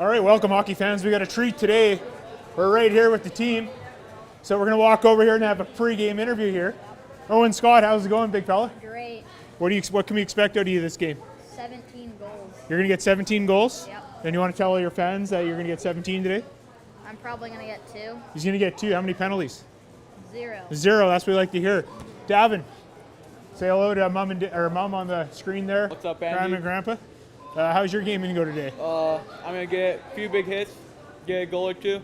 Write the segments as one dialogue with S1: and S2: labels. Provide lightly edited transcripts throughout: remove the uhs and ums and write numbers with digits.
S1: All right, welcome hockey fans. We got a treat today. We're right here with the team. So we're going to walk over here and have a pre-game interview here. Owen Scott, how's it going, big fella?
S2: Great.
S1: What can we expect out of you this game?
S2: 17 goals.
S1: You're going to get 17 goals?
S2: Yep.
S1: And you want to tell all your fans that you're going to get 17 today?
S2: I'm probably going to get 2.
S1: He's going to get 2. How many penalties?
S2: 0.
S1: 0. That's what we like to hear. Davin, say hello to mom on the screen there.
S3: What's up, Andy?
S1: Grandma and Grandpa. How's your game going to go today?
S3: I'm going to get a few big hits, get a goal or 2,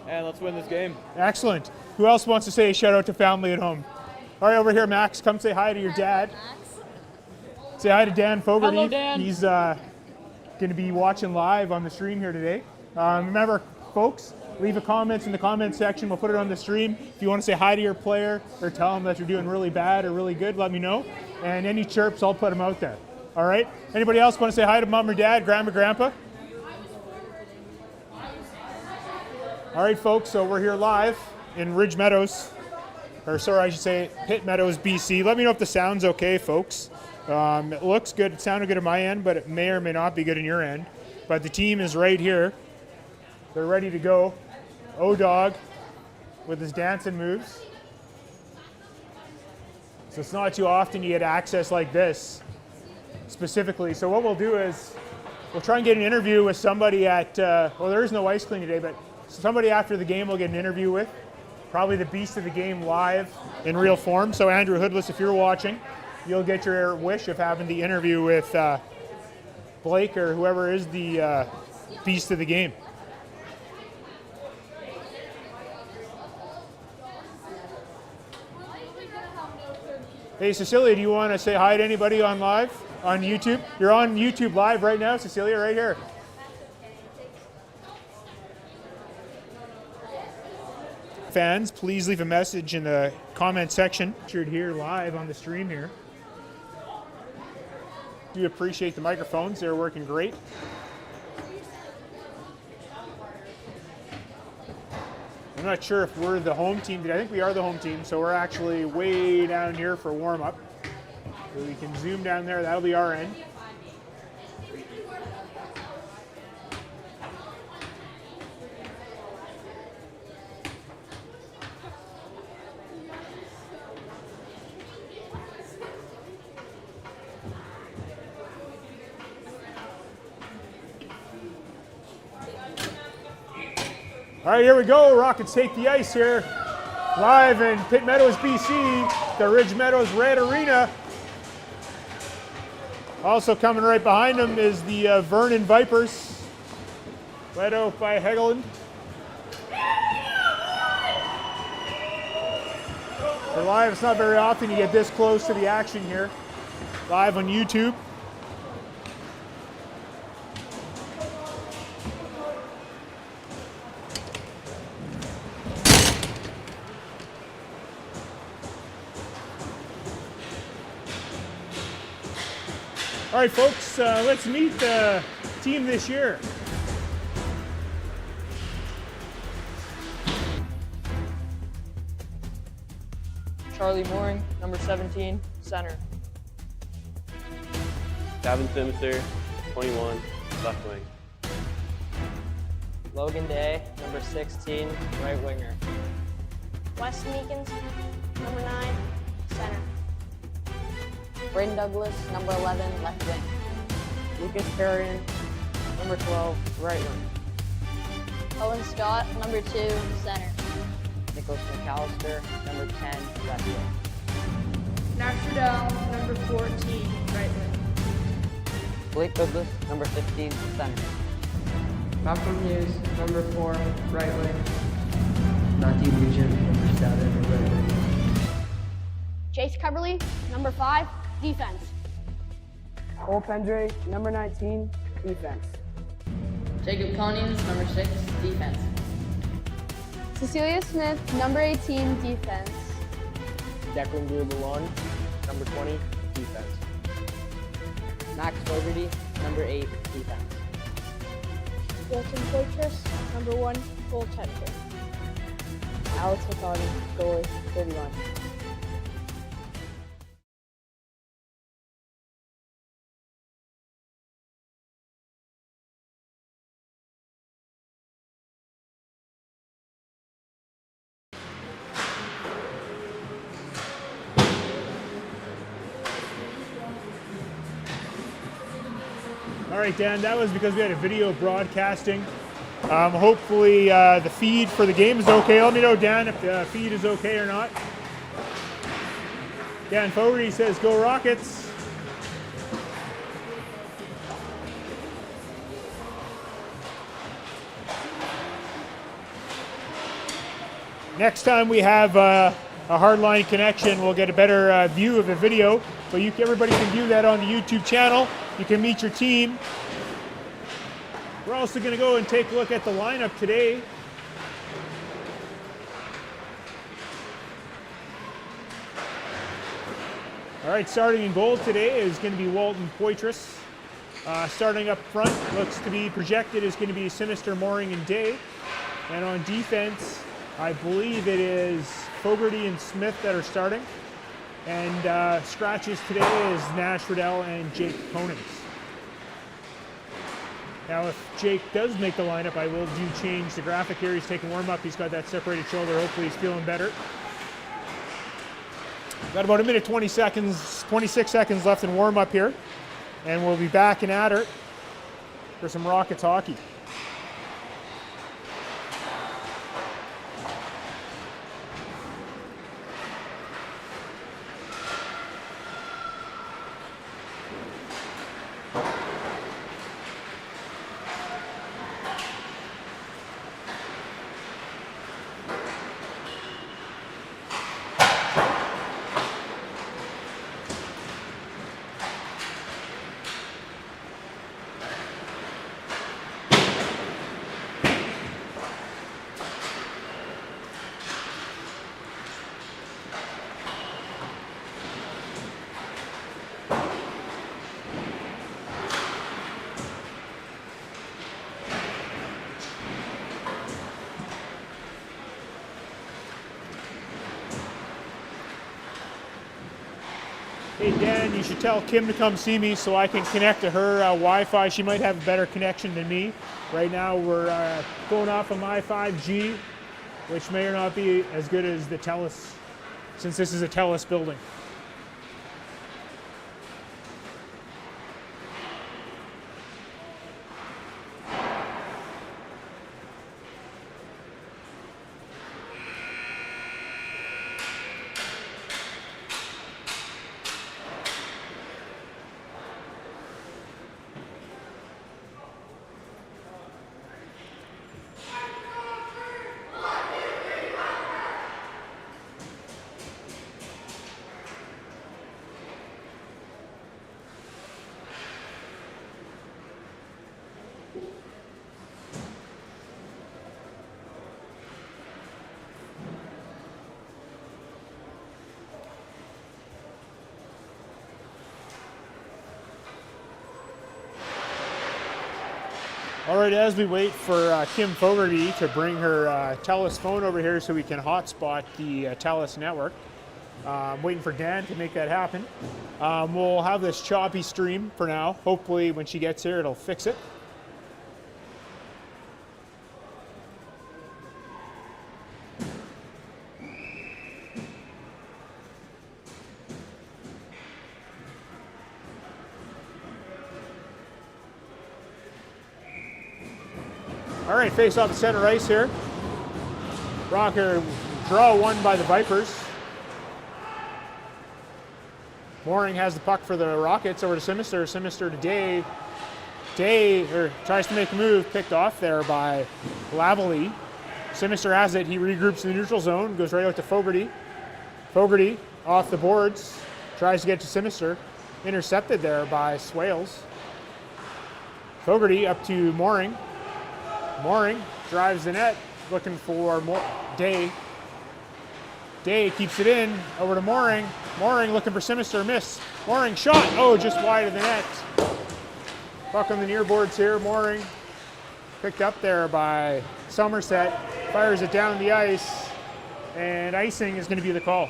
S3: and let's win this game.
S1: Excellent. Who else wants to say a shout out to family at home? All right, over here, Max. Come say hi to your dad. Say hi to Dan Fogarty.
S3: Hello, Dan.
S1: He's going to be watching live on the stream here today. Remember, folks, leave a comment in the comment section. We'll put it on the stream. If you want to say hi to your player or tell them that you're doing really bad or really good, let me know. And any chirps, I'll put them out there. All right? Anybody else want to say hi to mom or dad, grandma, grandpa? All right, folks, so we're here live in Ridge Meadows, or sorry, I should say Pitt Meadows, BC. Let me know if the sound's okay, folks. It looks good. It sounded good at my end, but it may or may not be good in your end. But the team is right here. They're ready to go. O-Dog with his dancing moves. So it's not too often you get access like this, specifically. So what we'll do is we'll try and get an interview with somebody at, well, there is no ice clean today, but somebody after the game we'll get an interview with. Probably the beast of the game live in real form. So Andrew Hoodless, if you're watching, you'll get your wish of having the interview with Blake or whoever is the beast of the game. Hey, Cecilia, do you want to say hi to anybody on live, on YouTube? You're on YouTube live right now, Cecilia, right here. Fans, please leave a message in the comment section. Featured here live on the stream here. Do appreciate the microphones. They're working great. I'm not sure if we're the home team today. I think we are the home team, so we're actually way down here for warm-up. So we can zoom down there. That'll be our end. All right, here we go. Rockets take the ice here. Live in Pitt Meadows, BC, the Ridge Meadows Red Arena. Also coming right behind them is the Vernon Vipers, led out by Hegeland. For live, it's not very often you get this close to the action here. Live on YouTube. All right, folks, let's meet the team this year.
S4: Charlie Mooring, number 17, center.
S5: Davin Simser, 21, left wing.
S4: Logan Day, number 16, right winger.
S6: Wes Meekins, number 9, center.
S7: Braden Douglas, number 11, left wing.
S4: Lucas Carrion, number 12, right wing.
S6: Owen Scott, number 2, center.
S4: Nicholas McAllister, number 10, left wing.
S2: Matt Trudell, number 14, right wing.
S4: Blake Douglas, number 15, center.
S8: Malcolm Hughes, number 4, right wing. Matthew Nugent, number 7, right wing.
S6: Jace Coverly, number 5, defense.
S8: Cole Pendre, number 19, defense.
S7: Jacob Conians, number 6, defense.
S6: Cecilia Smith, number 18, defense.
S4: Declan Blue-Malone, number 20, defense. Max Fogarty, number 8, defense.
S6: Wilson Poitras, number 1, goaltender.
S8: Alex McCarty, goalie, 31.
S1: All right, Dan, that was because we had a video broadcasting. Hopefully the feed for the game is okay. Let me know, Dan, if the feed is okay or not. Dan Fogarty says, go Rockets. Next time we have a hardline connection, we'll get a better view of the video. But everybody can view that on the YouTube channel. You can meet your team. We're also going to go and take a look at the lineup today. All right, starting in goal today is going to be Walton Poitras. Starting up front, looks to be projected is going to be Sinister, Mooring, and Day. And on defense, I believe it is Fogarty and Smith that are starting. And scratches today is Nash Riddell and Jake Conings. Now, if Jake does make the lineup, I will change the graphic here. He's taking warm up. He's got that separated shoulder. Hopefully, he's feeling better. Got about a minute 26 seconds left in warm up here, and we'll be back and at her for some Rockets hockey. Hey Dan, you should tell Kim to come see me so I can connect to her Wi-Fi. She might have a better connection than me. Right now we're going off of my 5G, which may or not be as good as the TELUS, since this is a TELUS building. All right, as we wait for Kim Fogarty to bring her TELUS phone over here so we can hotspot the TELUS network. Waiting for Dan to make that happen. We'll have this choppy stream for now. Hopefully when she gets here, it'll fix it. All right, face off the center ice here. Rocker draw one by the Vipers. Mooring has the puck for the Rockets over to Sinister. Sinister to Day. Day tries to make a move, picked off there by Lavalley. Sinister has it. He regroups in the neutral zone, goes right out to Fogarty. Fogarty off the boards, tries to get to Sinister. Intercepted there by Swales. Fogarty up to Mooring. Mooring drives the net, looking for Day. Day keeps it in, over to Mooring. Mooring looking for Sinister, miss. Mooring shot, oh, just wide of the net. Puck on the near boards here, Mooring. Picked up there by Somerset, fires it down the ice, and icing is going to be the call.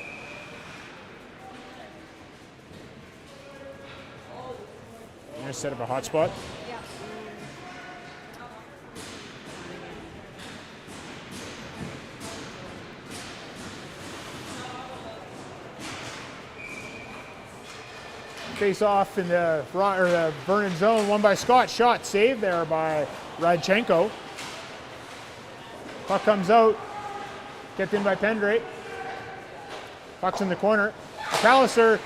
S1: I'm going to set up a hotspot. Face off in the Vernon zone, won by Scott. Shot saved there by Radchenko. Puck comes out, kept in by Pendrate. Puck's in the corner. McAllister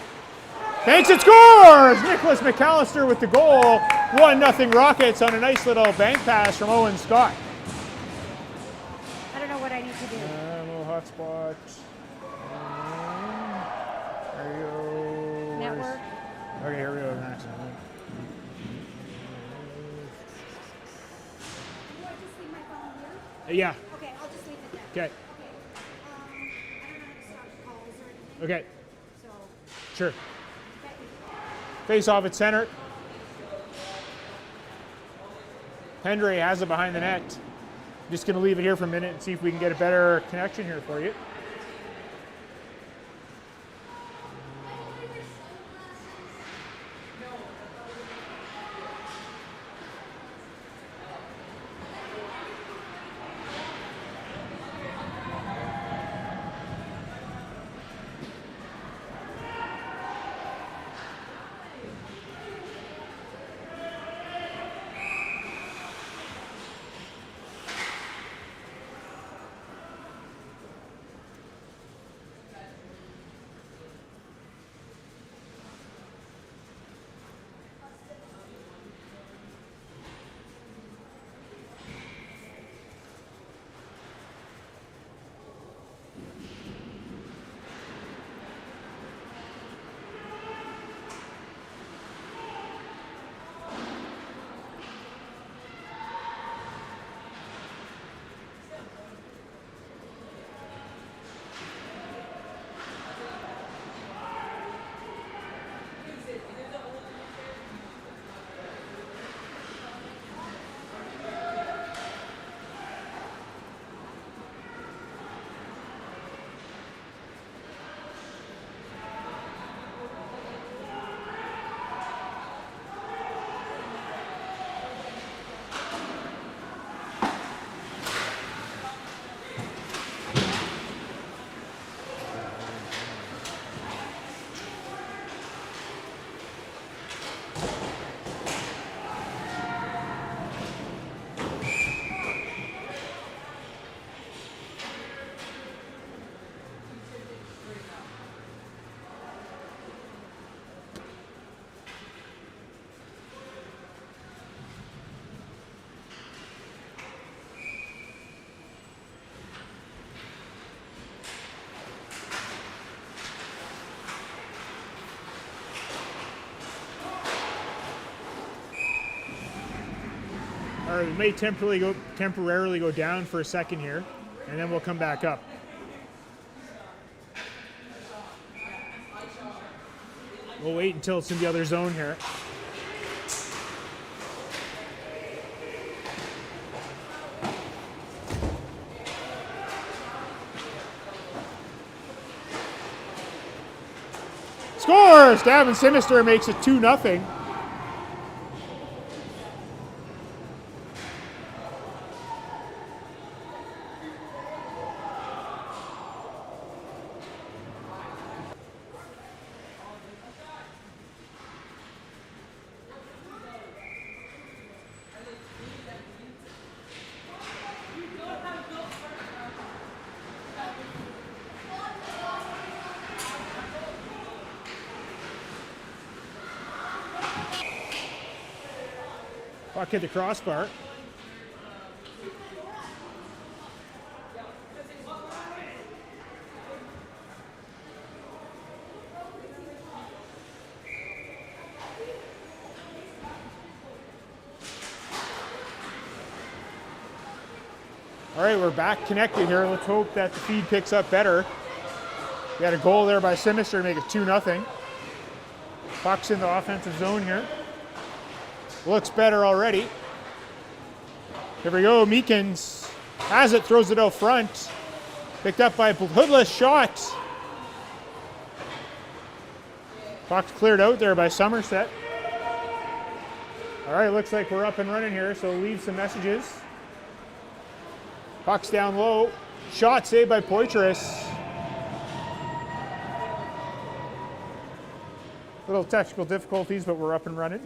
S1: banks and scores! Nicholas McAllister with the goal. 1-0 Rockets on a nice little bank pass from Owen Scott.
S2: I don't know what I need to do.
S1: A little hot spot. There you go.
S2: Network.
S1: Okay, here we go. Next. Yeah.
S2: Okay, I'll just leave it there.
S1: Okay.
S2: I don't know how to stop calls or anything,
S1: Okay.
S2: so.
S1: Sure. Face off at center. Pendray has it behind the net. Just going to leave it here for a minute and see if we can get a better connection here for you. All right, we may temporarily go down for a second here, and then we'll come back up. We'll wait until it's in the other zone here. Scores! Davin Sinister makes it 2-0. Puck hit the crossbar. All right, we're back connected here. Let's hope that the feed picks up better. We had a goal there by Sinister to make it 2-0. Puck's in the offensive zone here. Looks better already. Here we go. Meekins has it, throws it out front. Picked up by Hoodless. Shot. Puck's cleared out there by Somerset. All right, looks like we're up and running here, so leave some messages. Puck's down low. Shot saved by Poitras. Little technical difficulties, but we're up and running.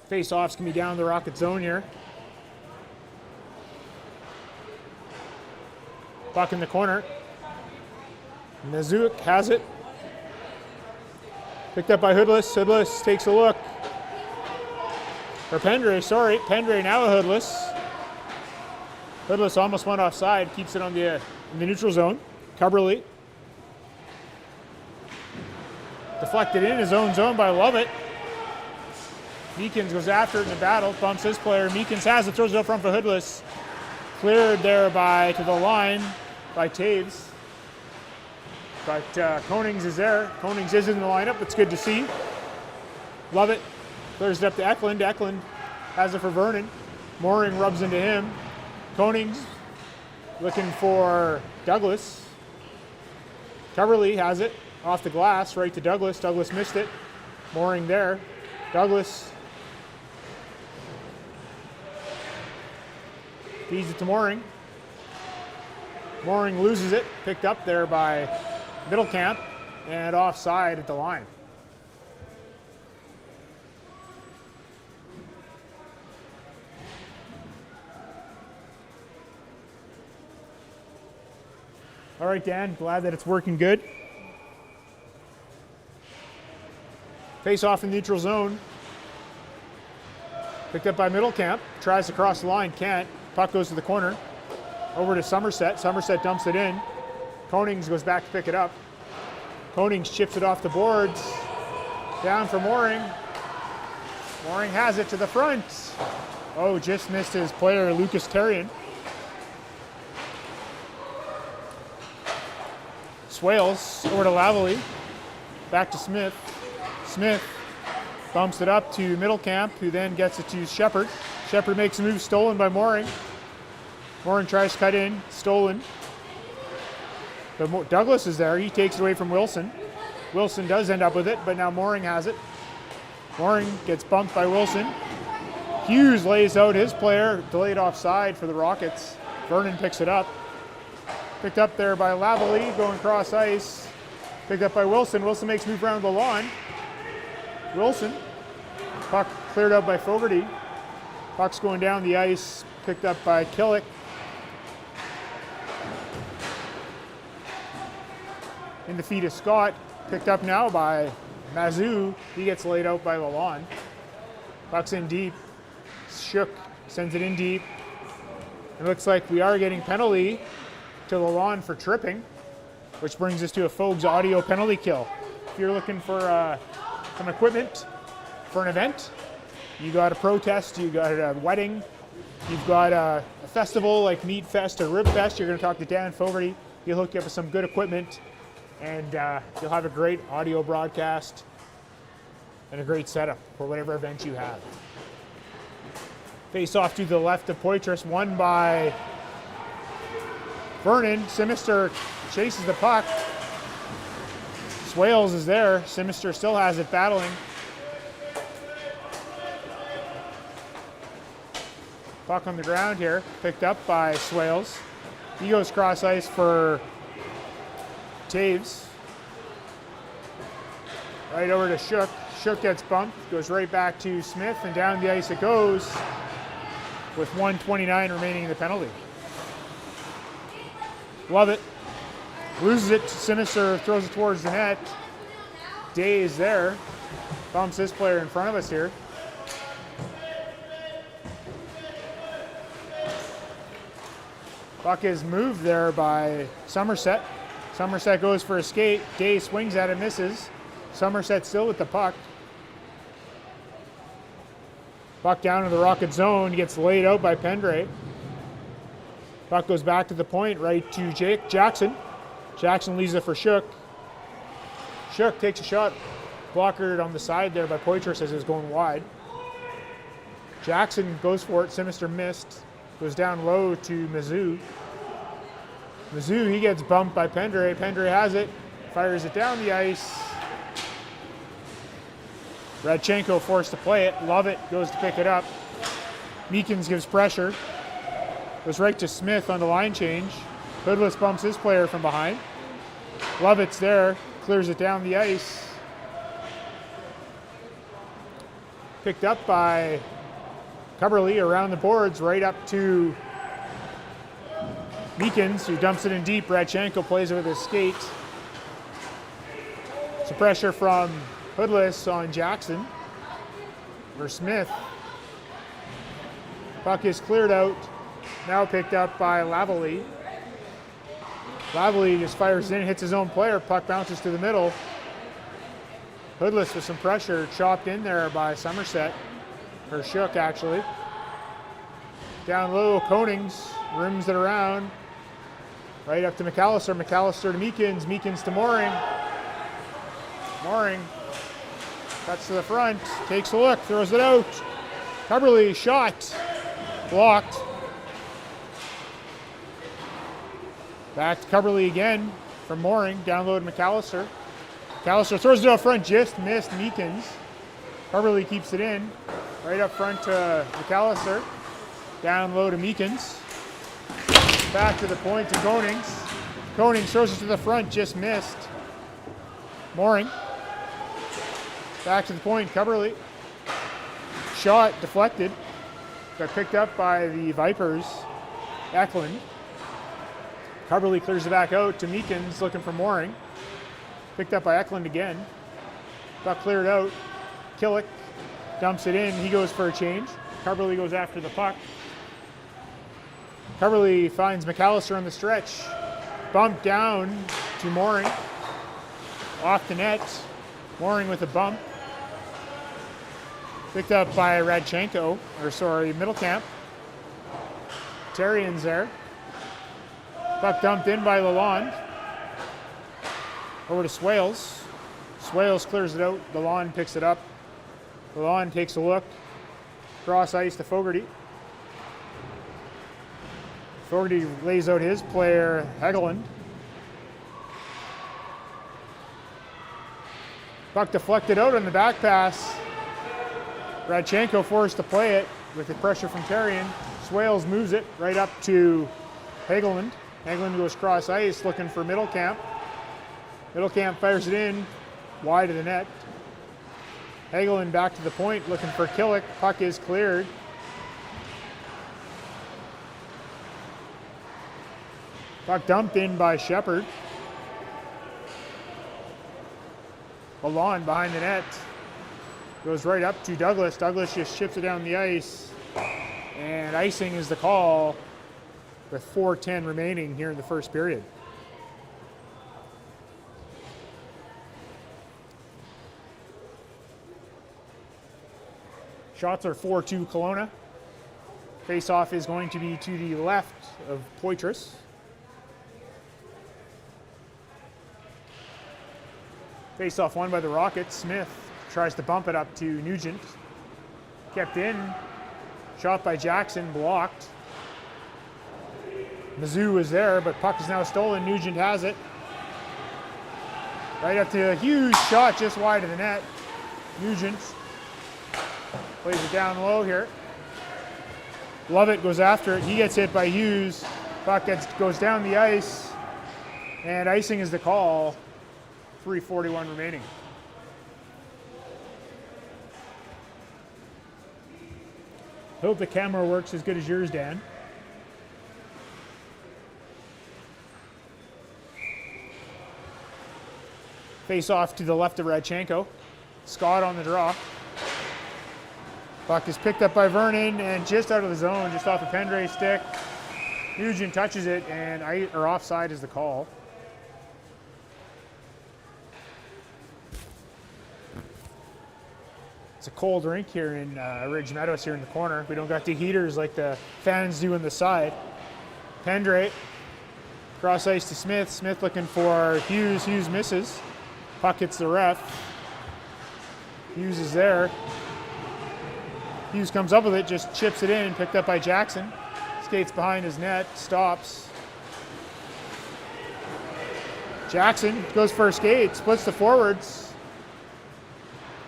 S1: Face-offs can be down the Rocket zone here. Puck in the corner. Nazook has it. Picked up by Hoodless. Hoodless takes a look. Or Pendre, sorry. Pendre now a Hoodless. Hoodless almost went offside. Keeps it on in the neutral zone. Cubberly. Deflected in his own zone by Lovett. Meekins goes after it in the battle. Bumps his player. Meekins has it. Throws it up front for Hoodless. Cleared there to the line by Taves. But Konings is there. Konings is in the lineup. It's good to see. Love it. Clears it up to Eklund. Eklund has it for Vernon. Mooring rubs into him. Konings looking for Douglas. Coverly has it off the glass right to Douglas. Douglas missed it. Mooring there. Douglas feeds it to Mooring. Mooring loses it. Picked up there by Middlecamp and offside at the line. All right, Dan, glad that it's working good. Face off in neutral zone. Picked up by Middlecamp. Tries to cross the line, can't. Puck goes to the corner. Over to Somerset. Somerset dumps it in. Konings goes back to pick it up. Konings chips it off the boards. Down for Mooring. Mooring has it to the front. Oh, just missed his player, Lucas Terrian. Swales over to Lavalley. Back to Smith. Smith bumps it up to Middlecamp, who then gets it to Shepard. Shepard makes a move, stolen by Mooring. Mooring tries to cut in, stolen. But Douglas is there. He takes it away from Wilson. Wilson does end up with it, but now Mooring has it. Mooring gets bumped by Wilson. Hughes lays out his player, delayed offside for the Rockets. Vernon picks it up. Picked up there by Lavalley, going cross ice. Picked up by Wilson. Wilson makes a move around the lawn. Wilson. Puck cleared out by Fogarty. Puck's going down the ice. Picked up by Killick. In the feet of Scott. Picked up now by Mazou. He gets laid out by Lalonde. Puck's in deep. Shook sends it in deep. It looks like we are getting penalty to Lalonde for tripping, which brings us to a Fogues audio penalty kill. If you're looking for some equipment for an event, you got a protest, you got a wedding, you've got a festival like Meat Fest or Rib Fest, you're going to talk to Dan Fogarty. He'll hook you up with some good equipment, and you'll have a great audio broadcast and a great setup for whatever event you have. Face off to the left of Poitras, won by Vernon. Simister chases the puck. Swales is there. Simister still has it, battling. Puck on the ground here, picked up by Swales. He goes cross ice for Taves. Right over to Shook. Shook gets bumped, goes right back to Smith, and down the ice it goes with 1:29 remaining in the penalty. Love it. Loses it to Sinister, throws it towards the net. Day is there. Bumps this player in front of us here. Puck is moved there by Somerset. Somerset goes for a skate. Day swings at it, misses. Somerset still with the puck. Puck down in the Rocket zone, gets laid out by Pendre. Puck goes back to the point, right to Jackson. Jackson leaves it for Shook. Shook takes a shot, blockered on the side there by Poitras as it was going wide. Jackson goes for it, Sinister missed. Goes down low to Mizzou. Mizzou, he gets bumped by Pendre. Pendre has it, fires it down the ice. Radchenko forced to play it. Love it, goes to pick it up. Meekins gives pressure. Goes right to Smith on the line change. Hoodless bumps his player from behind. Lovett's there, clears it down the ice. Picked up by Coverly around the boards, right up to Meekins, who dumps it in deep. Radchenko plays it with his skate. Some pressure from Hoodless on Jackson. For Smith. Puck is cleared out. Now picked up by Lavalley. Lavalley just fires in, hits his own player. Puck bounces to the middle. Hoodless with some pressure, chopped in there by Somerset. Or Shook, actually. Down low, Konings rims it around. Right up to McAllister. McAllister to Meekins. Meekins to Mooring. Mooring cuts to the front, takes a look, throws it out. Coverly, shot. Blocked. Back to Coverly again from Mooring. Down low to McAllister. McAllister throws it out front, just missed Meekins. Coverly keeps it in. Right up front to McAllister. Down low to Meekins. Back to the point to Konings. Konings throws it to the front, just missed. Mooring. Back to the point, Coverly. Shot deflected. Got picked up by the Vipers. Eklund. Coverly clears it back out to Meekins, looking for Mooring. Picked up by Eklund again. Got cleared out. Killick dumps it in. He goes for a change. Coverly goes after the puck. Coverly finds McAllister on the stretch. Bump down to Mooring. Off the net. Mooring with a bump. Picked up by Radchenko, Middlecamp. Terrian's there. Puck dumped in by Lalonde. Over to Swales. Swales clears it out. Lalonde picks it up. Lalonde takes a look. Cross ice to Fogarty. Fogarty lays out his player, Hegeland. Puck deflected out on the back pass. Radchenko forced to play it with the pressure from Terrian. Swales moves it right up to Hegeland. Hegeland goes cross ice looking for Middlecamp. Middlecamp fires it in, wide of the net. Hegeland back to the point looking for Killick. Puck is cleared. Puck dumped in by Shepard. Lalonde behind the net. Goes right up to Douglas. Douglas just chips it down the ice. And icing is the call with 4:10 remaining here in the first period. Shots are 4-2 Kelowna. Face-off is going to be to the left of Poitras. Face-off won by the Rockets. Smith tries to bump it up to Nugent. Kept in. Shot by Jackson, blocked. Mizzou was there, but puck is now stolen. Nugent has it. Right up to a huge shot just wide of the net. Nugent plays it down low here. Lovett goes after it. He gets hit by Hughes. Puck goes down the ice. And icing is the call. 3:41 remaining. Hope the camera works as good as yours, Dan. Face off to the left of Radchenko. Scott on the draw. Puck is picked up by Vernon and just out of the zone, just off the Pendray stick. Nugent touches it and offside is the call. It's a cold rink here in Ridge Meadows here in the corner. We don't got the heaters like the fans do on the side. Pendray, cross ice to Smith. Smith looking for Hughes. Hughes misses. Puck hits the ref. Hughes is there. Hughes comes up with it, just chips it in, picked up by Jackson. Skates behind his net, stops. Jackson goes for a skate, splits the forwards.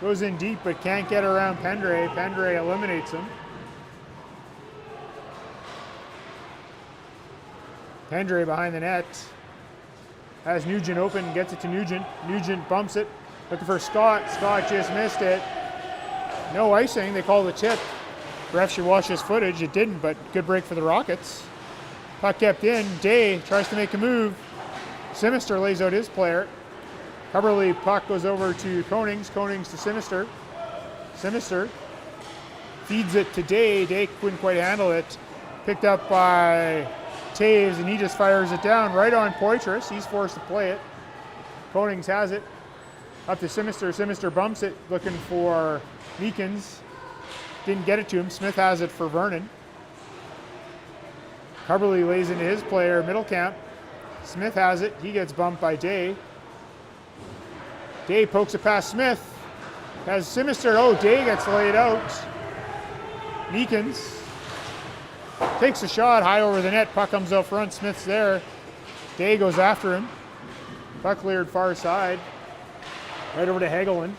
S1: Goes in deep, but can't get around Pendray. Pendray eliminates him. Pendre behind the net. Has Nugent open, gets it to Nugent. Nugent bumps it, looking for Scott. Scott just missed it. No icing, they call the tip. Ref should watch this footage. It didn't, but good break for the Rockets. Puck kept in. Day tries to make a move. Sinister lays out his player. Coverly puck goes over to Konings. Konings to Sinister. Sinister feeds it to Day. Day couldn't quite handle it. Picked up by Taves, and he just fires it down right on Poitras. He's forced to play it. Konings has it. Up to Sinister. Sinister bumps it, looking for Meekins. Didn't get it to him. Smith has it for Vernon. Coverly lays into his player, Middlecamp. Smith has it. He gets bumped by Day. Day pokes it past Smith. Has Sinister. Oh, Day gets laid out. Meekins takes a shot high over the net. Puck comes out front. Smith's there. Day goes after him. Puck cleared far side. Right over to Hagelin.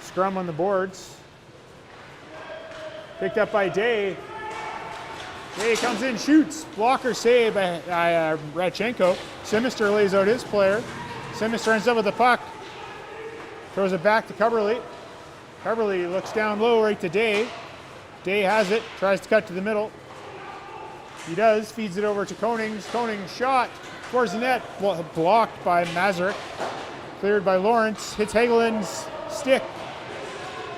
S1: Scrum on the boards. Picked up by Day. Day comes in, shoots. Blocker save by Radchenko. Sinister lays out his player. Sinister ends up with the puck. Throws it back to Coverly. Coverly looks down low right to Day. Day has it, tries to cut to the middle. He does, feeds it over to Konings. Konings shot towards the net, blocked by Mazurek. Cleared by Lawrence, hits Hagelin's stick.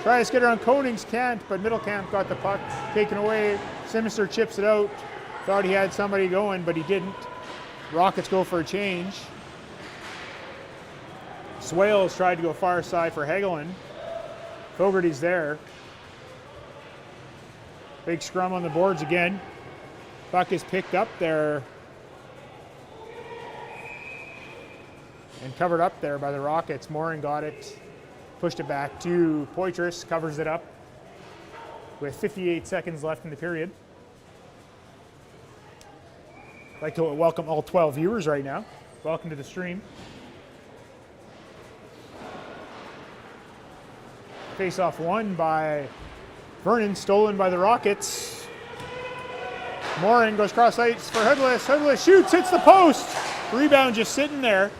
S1: Tries to get around Konings, can't, but Middlecamp got the puck taken away. Sinister chips it out. Thought he had somebody going, but he didn't. Rockets go for a change. Swales tried to go far side for Hagelin. Fogarty's there. Big scrum on the boards again. Puck is picked up there and covered up there by the Rockets. Morin got it, pushed it back to Poitras, covers it up with 58 seconds left in the period. I'd like to welcome all 12 viewers right now. Welcome to the stream. Face-off won by Vernon, stolen by the Rockets. Morin goes cross ice for Hoodless. Hoodless shoots, hits the post. Rebound just sitting there.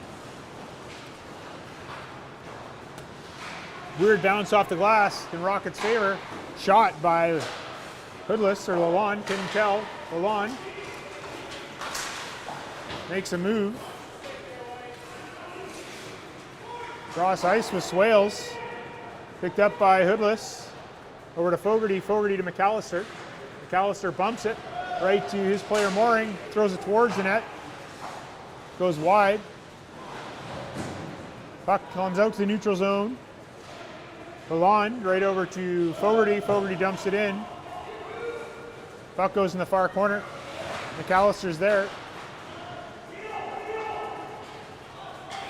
S1: Weird bounce off the glass in Rockets' favor. Shot by Hoodless or Lalonde, couldn't tell. Lalonde makes a move. Cross ice with Swales. Picked up by Hoodless. Over to Fogarty. Fogarty to McAllister. McAllister bumps it right to his player Mooring. Throws it towards the net. Goes wide. Puck comes out to the neutral zone. Lalonde right over to Fogarty. Fogarty dumps it in. Puck goes in the far corner. McAllister's there.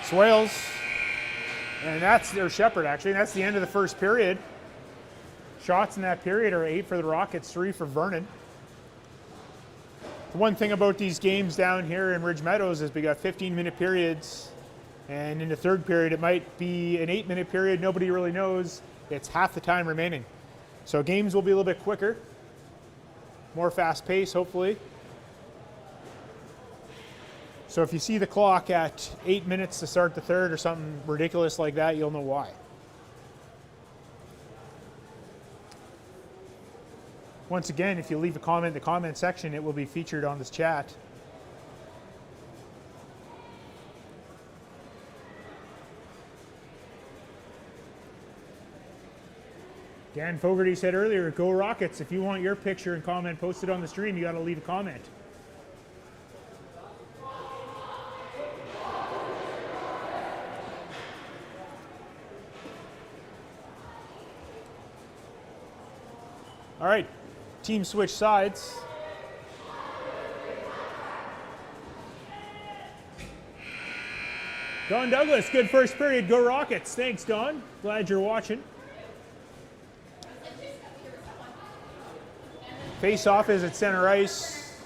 S1: Swales. And that's their Shepherd, actually. That's the end of the first period. Shots in that period are 8 for the Rockets, 3 for Vernon. The one thing about these games down here in Ridge Meadows is we got 15-minute periods. And in the third period, it might be an 8-minute period. Nobody really knows. It's half the time remaining. So games will be a little bit quicker. More fast pace, hopefully. So if you see the clock at 8 minutes to start the third or something ridiculous like that, you'll know why. Once again, if you leave a comment in the comment section, it will be featured on this chat. Dan Fogarty said earlier, go Rockets. If you want your picture and comment posted on the stream, you got to leave a comment. All right, team switch sides. Don Douglas, good first period. Go Rockets. Thanks, Don. Glad you're watching. Face-off is at center ice.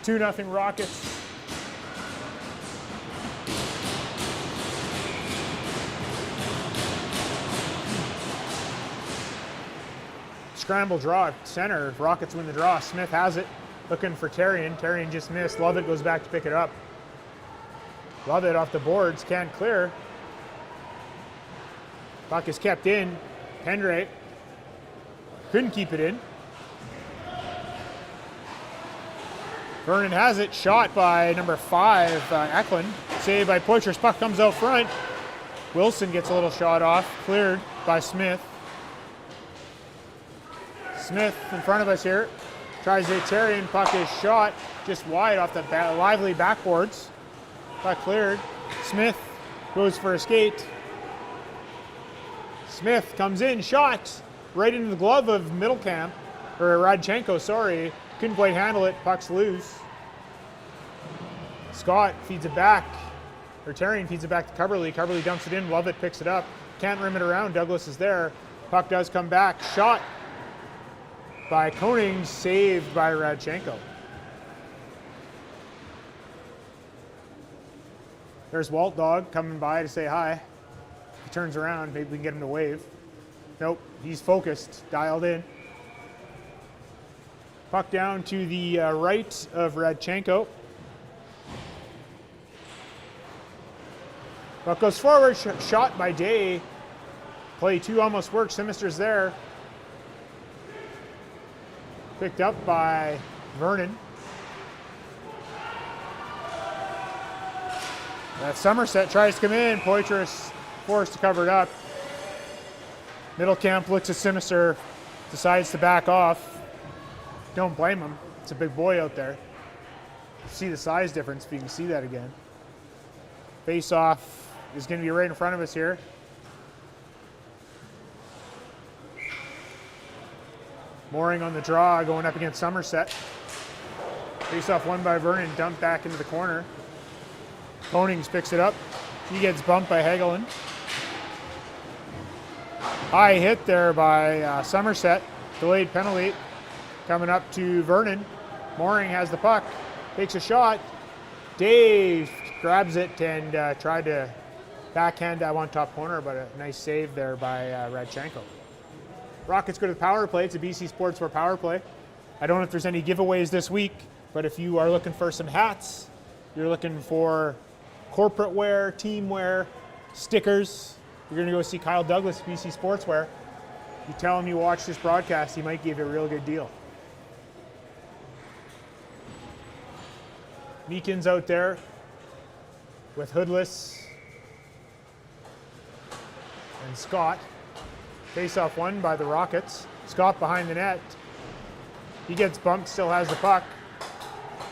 S1: 2-0 Rockets. scramble draw center. Rockets win the draw. Smith has it, looking for Terrian. Terrian just missed. Lovett goes back to pick it up. Lovett off the boards, can't clear. Puck is kept in. Pendre couldn't keep it in. Vernon has it, shot by number 5, Eklund. Saved by Poitras. Puck comes out front. Wilson gets a little shot off, cleared by Smith. Smith in front of us here. Tries to hit Terrian. Puck is shot just wide off the lively backboards. Puck cleared. Smith goes for a skate. Smith comes in, shot right into the glove of Middlecamp, or Radchenko, sorry. Couldn't quite handle it, puck's loose. Scott feeds it back, or Terrian feeds it back to Coverley. Coverley dumps it in, Lovett picks it up. Can't rim it around, Douglas is there. Puck does come back, shot by Koning, saved by Radchenko. There's Walt Dog coming by to say hi. He turns around, maybe we can get him to wave. Nope, he's focused, dialed in. Puck down to the right of Radchenko. Puck goes forward, shot by Day. Play 2 almost works, Sinister's there. Picked up by Vernon. That Somerset tries to come in, Poitras forced to cover it up. Middlecamp looks at Sinister, decides to back off. Don't blame him, it's a big boy out there. See the size difference, but you can see that again. Face off is going to be right in front of us here. Mooring on the draw, going up against Somerset. Face off won by Vernon, dumped back into the corner. Konings picks it up. He gets bumped by Hagelin. High hit there by Somerset. Delayed penalty. Coming up to Vernon. Mooring has the puck. Takes a shot. Dave grabs it and tried to backhand that one top corner, but a nice save there by Radchenko. Rockets go to the power play. It's a BC Sportswear power play. I don't know if there's any giveaways this week, but if you are looking for some hats, you're looking for corporate wear, team wear, stickers, you're going to go see Kyle Douglas, BC Sportswear. You tell him you watch this broadcast, he might give you a real good deal. Meekins out there with Hoodless and Scott. Face-off won by the Rockets. Scott behind the net. He gets bumped, still has the puck.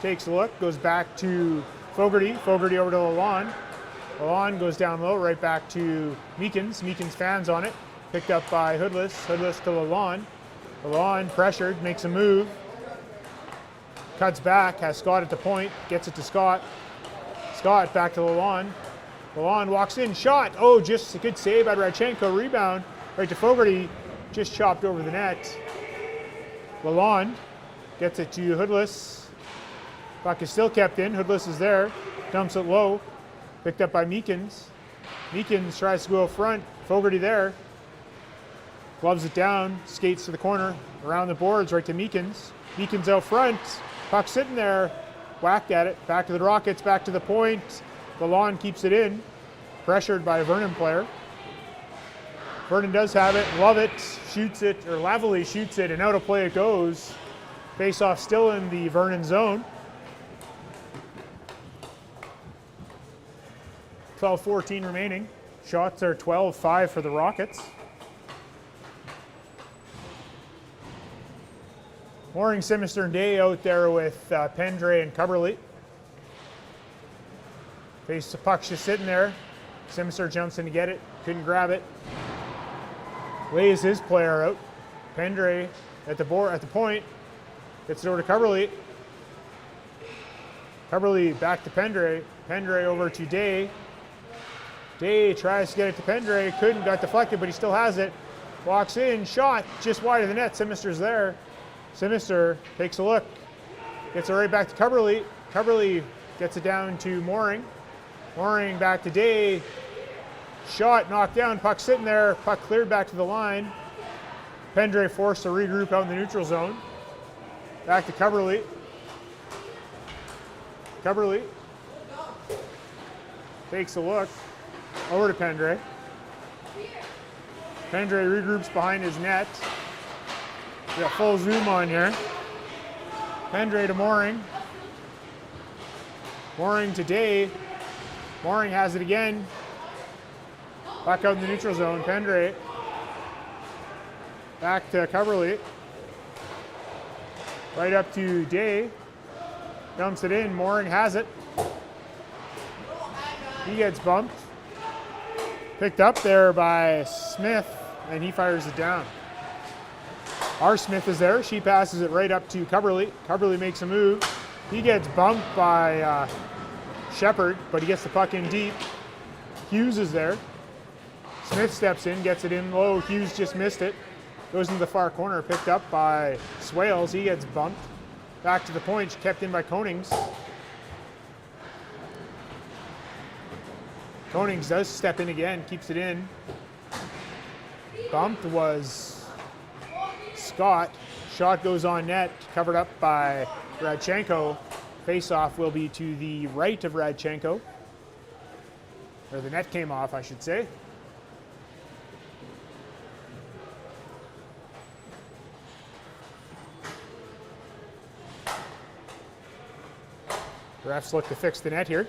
S1: Takes a look, goes back to Fogarty. Fogarty over to Lalonde. Lalonde goes down low, right back to Meekins. Meekins fans on it. Picked up by Hoodless. Hoodless to Lalonde. Lalonde pressured, makes a move. Cuts back, has Scott at the point. Gets it to Scott. Scott back to Lalonde. Lalonde walks in, shot. Oh, just a good save by Radchenko. Rebound right to Fogarty. Just chopped over the net. Lalonde gets it to Hoodless. Puck is still kept in. Hoodless is there. Dumps it low. Picked up by Meekins. Meekins tries to go up front. Fogarty there. Gloves it down. Skates to the corner. Around the boards right to Meekins. Meekins out front. Puck sitting there. Whacked at it. Back to the Rockets. Back to the point. Lalonde keeps it in. Pressured by a Vernon player. Vernon does have it. Lovett shoots it, or Lavalley shoots it, and out of play it goes. Face off still in the Vernon zone. 12:14 remaining. Shots are 12-5 for the Rockets. Mooring, Sinister, and Day out there with Pendre and Coverley. Face the puck's just sitting there. Sinister jumps in to get it. Couldn't grab it. Lays his player out. Pendre at the point. Gets it over to Coverley. Coverley back to Pendre. Pendre over to Day. Day tries to get it to Pendre. Couldn't, got deflected, but he still has it. Walks in, shot, just wide of the net. Sinister's there. Sinister takes a look. Gets it right back to Coverley. Coverley gets it down to Mooring. Mooring back to Day. Shot, knocked down, puck sitting there. Puck cleared back to the line. Pendre forced to regroup out in the neutral zone. Back to Coverly. Coverly takes a look. Over to Pendre. Pendre regroups behind his net. We got full zoom on here. Pendre to Mooring. Mooring to Day. Mooring has it again. Back out in the neutral zone. Pendre. Back to Coverly. Right up to Day. Dumps it in. Mooring has it. He gets bumped. Picked up there by Smith, and he fires it down. R. Smith is there. She passes it right up to Coverly. Coverly makes a move. He gets bumped by Shepard, but he gets the puck in deep. Hughes is there. Smith steps in, gets it in low. Hughes just missed it. Goes into the far corner, picked up by Swales. He gets bumped. Back to the point, kept in by Konings. Konings does step in again, keeps it in. Bumped was Scott. Shot goes on net, covered up by Radchenko. Face-off will be to the right of Radchenko. Or the net came off, I should say. Refs look to fix the net here.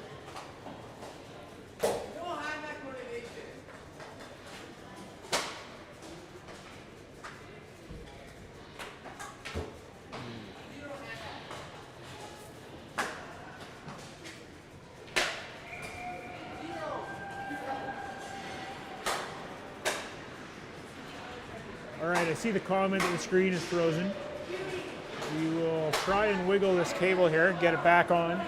S1: All right, I see the comment that the screen is frozen. We will try and wiggle this cable here, get it back on.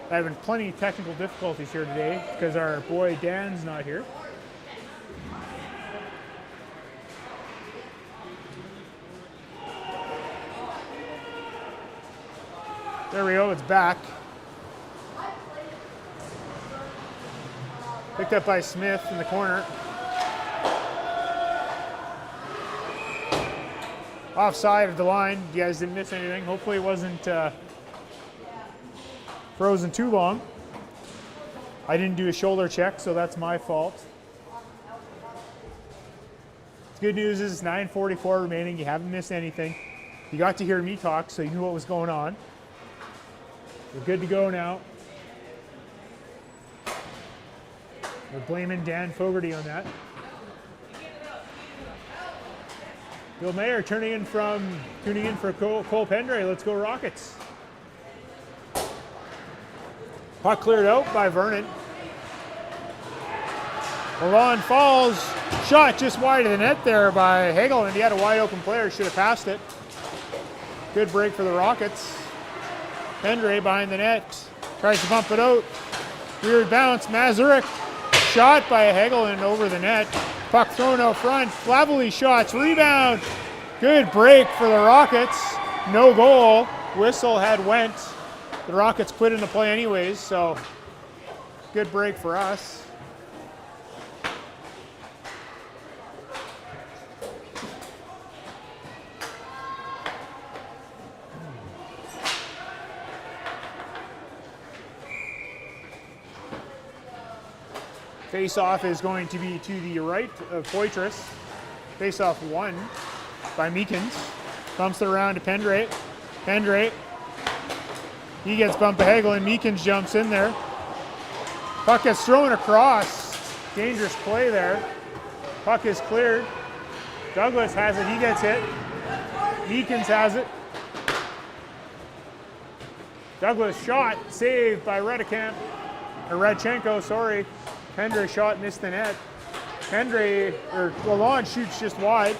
S1: Having plenty of technical difficulties here today because our boy Dan's not here. There we go, it's back. Picked up by Smith in the corner. Offside of the line. You guys didn't miss anything. Hopefully it wasn't frozen too long. I didn't do a shoulder check, so that's my fault. The good news is it's 9:44 remaining. You haven't missed anything. You got to hear me talk, so you knew what was going on. We're good to go now. We're blaming Dan Fogarty on that. Bill Mayer tuning in for Cole Pendre. Let's go Rockets. Puck cleared out by Vernon. Milan falls. Shot just wide of the net there by Hagel, and he had a wide open player. Should have passed it. Good break for the Rockets. Pendre behind the net. Tries to bump it out. Weird bounce. Mazurek. Shot by Hagel and over the net. Puck thrown out front. Flavely shots. Rebound. Good break for the Rockets. No goal. Whistle had went. The Rockets put into play anyways, so good break for us. Face-off is going to be to the right of Poitras. Face-off won by Meekins. Bumps it around to Pendre. Pendre. He gets bumped by Hagel and Meekins jumps in there. Puck gets thrown across. Dangerous play there. Puck is cleared. Douglas has it. He gets hit. Meekins has it. Douglas shot. Saved by Radchenko, sorry. Pendre shot, missed the net. Lalonde shoots just wide.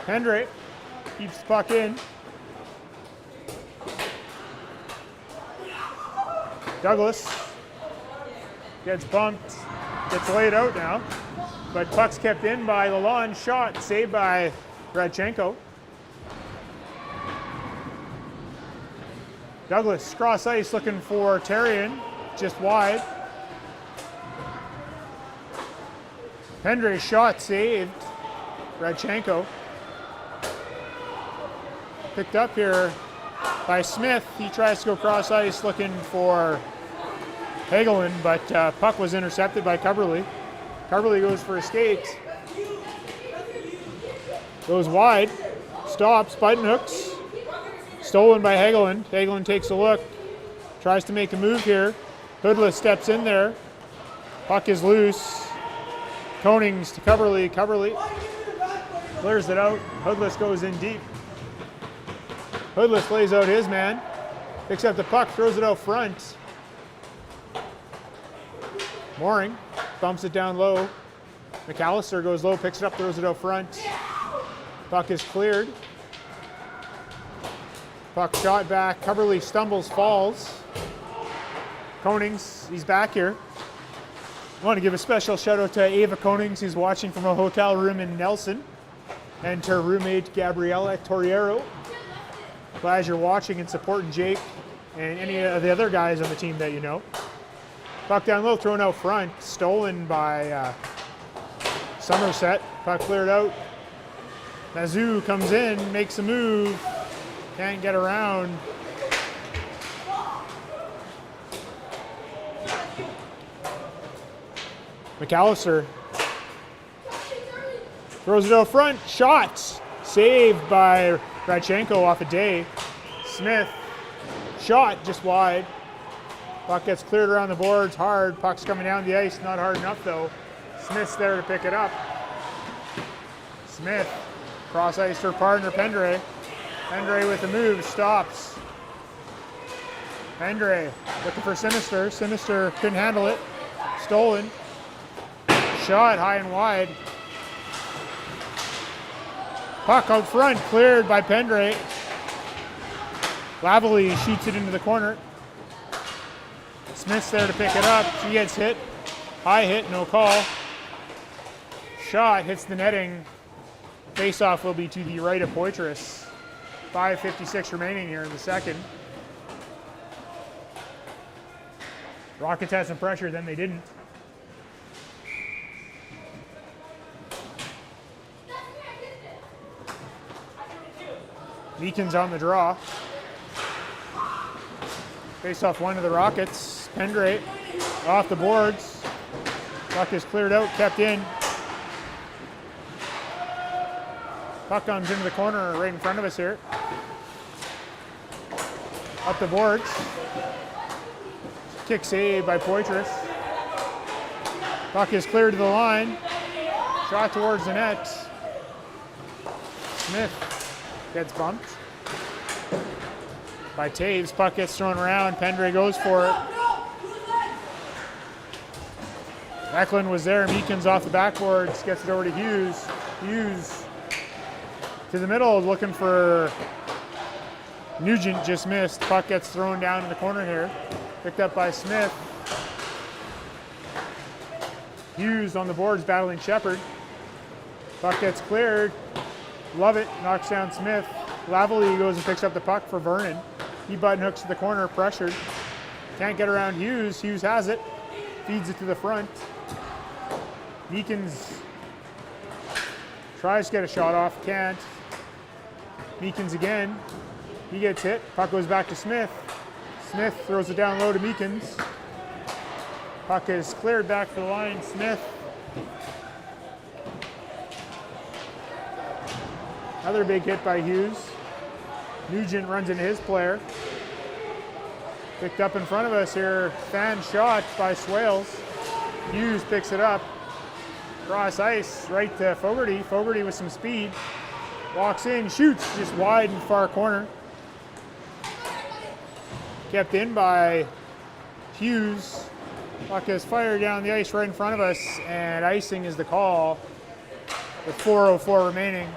S1: Pendre keeps the puck in. Douglas gets bumped, gets laid out now, but puck's kept in by Lalonde. Shot, saved by Radchenko. Douglas cross ice looking for Terrian, just wide. Pendray's shot saved. Radchenko. Picked up here by Smith. He tries to go cross ice looking for Hagelin, but puck was intercepted by Coverly. Coverly goes for a skate. Goes wide. Stops. Button hooks. Stolen by Hagelin. Hagelin takes a look. Tries to make a move here. Hoodless steps in there. Puck is loose. Konings to Coverly. Coverly clears it out. Hoodless goes in deep. Hoodless lays out his man. Picks up the puck, throws it out front. Mooring bumps it down low. McAllister goes low, picks it up, throws it out front. Puck is cleared. Puck shot back. Coverly stumbles, falls. Konings, he's back here. I want to give a special shout out to Ava Konings, who's watching from a hotel room in Nelson, and to her roommate Gabriela Torriero. Glad you're watching and supporting Jake and any of the other guys on the team that you know. Puck down low, thrown out front, stolen by Somerset. Puck cleared out. Mazou comes in, makes a move, can't get around. McAllister throws it out front, shot, saved by Radchenko off a day. Smith, shot just wide. Puck gets cleared around the boards, hard. Puck's coming down the ice, not hard enough though. Smith's there to pick it up. Smith, cross ice to her partner, Pendray. Pendray with the move, stops. Pendray looking for Sinister. Sinister couldn't handle it. Stolen. Shot high and wide. Puck out front, cleared by Pendray. Lavalley shoots it into the corner. Smith's there to pick it up. She gets hit. High hit, no call. Shot hits the netting. Face-off will be to the right of Poitras. 5:56 remaining here in the second. Rockets had some pressure, then they didn't. Meekins on the draw. Face off one of the Rockets. Pendray off the boards. Puck is cleared out, kept in. Puck comes into the corner right in front of us here. Up the boards. Kick save by Poitras. Puck is cleared to the line. Shot towards the net. Smith gets bumped by Taves. Puck gets thrown around. Pendray goes for it. Eklund was there. Meekins off the backboards. Gets it over to Hughes. Hughes to the middle looking for Nugent. Just missed. Puck gets thrown down in the corner here. Picked up by Smith. Hughes on the boards battling Shepard. Puck gets cleared. Lovett knocks down Smith. Lavalley goes and picks up the puck for Vernon. He button hooks to the corner, pressured. Can't get around Hughes. Hughes has it. Feeds it to the front. Meekins tries to get a shot off. Can't. Meekins again. He gets hit. Puck goes back to Smith. Smith throws it down low to Meekins. Puck is cleared back to the line. Smith. Another big hit by Hughes. Nugent runs into his player. Picked up in front of us here. Fan shot by Swales. Hughes picks it up. Cross ice right to Fogarty. Fogarty with some speed. Walks in, shoots just wide in the far corner. Kept in by Hughes. Puck is fired down the ice right in front of us, and icing is the call with 4:04 remaining.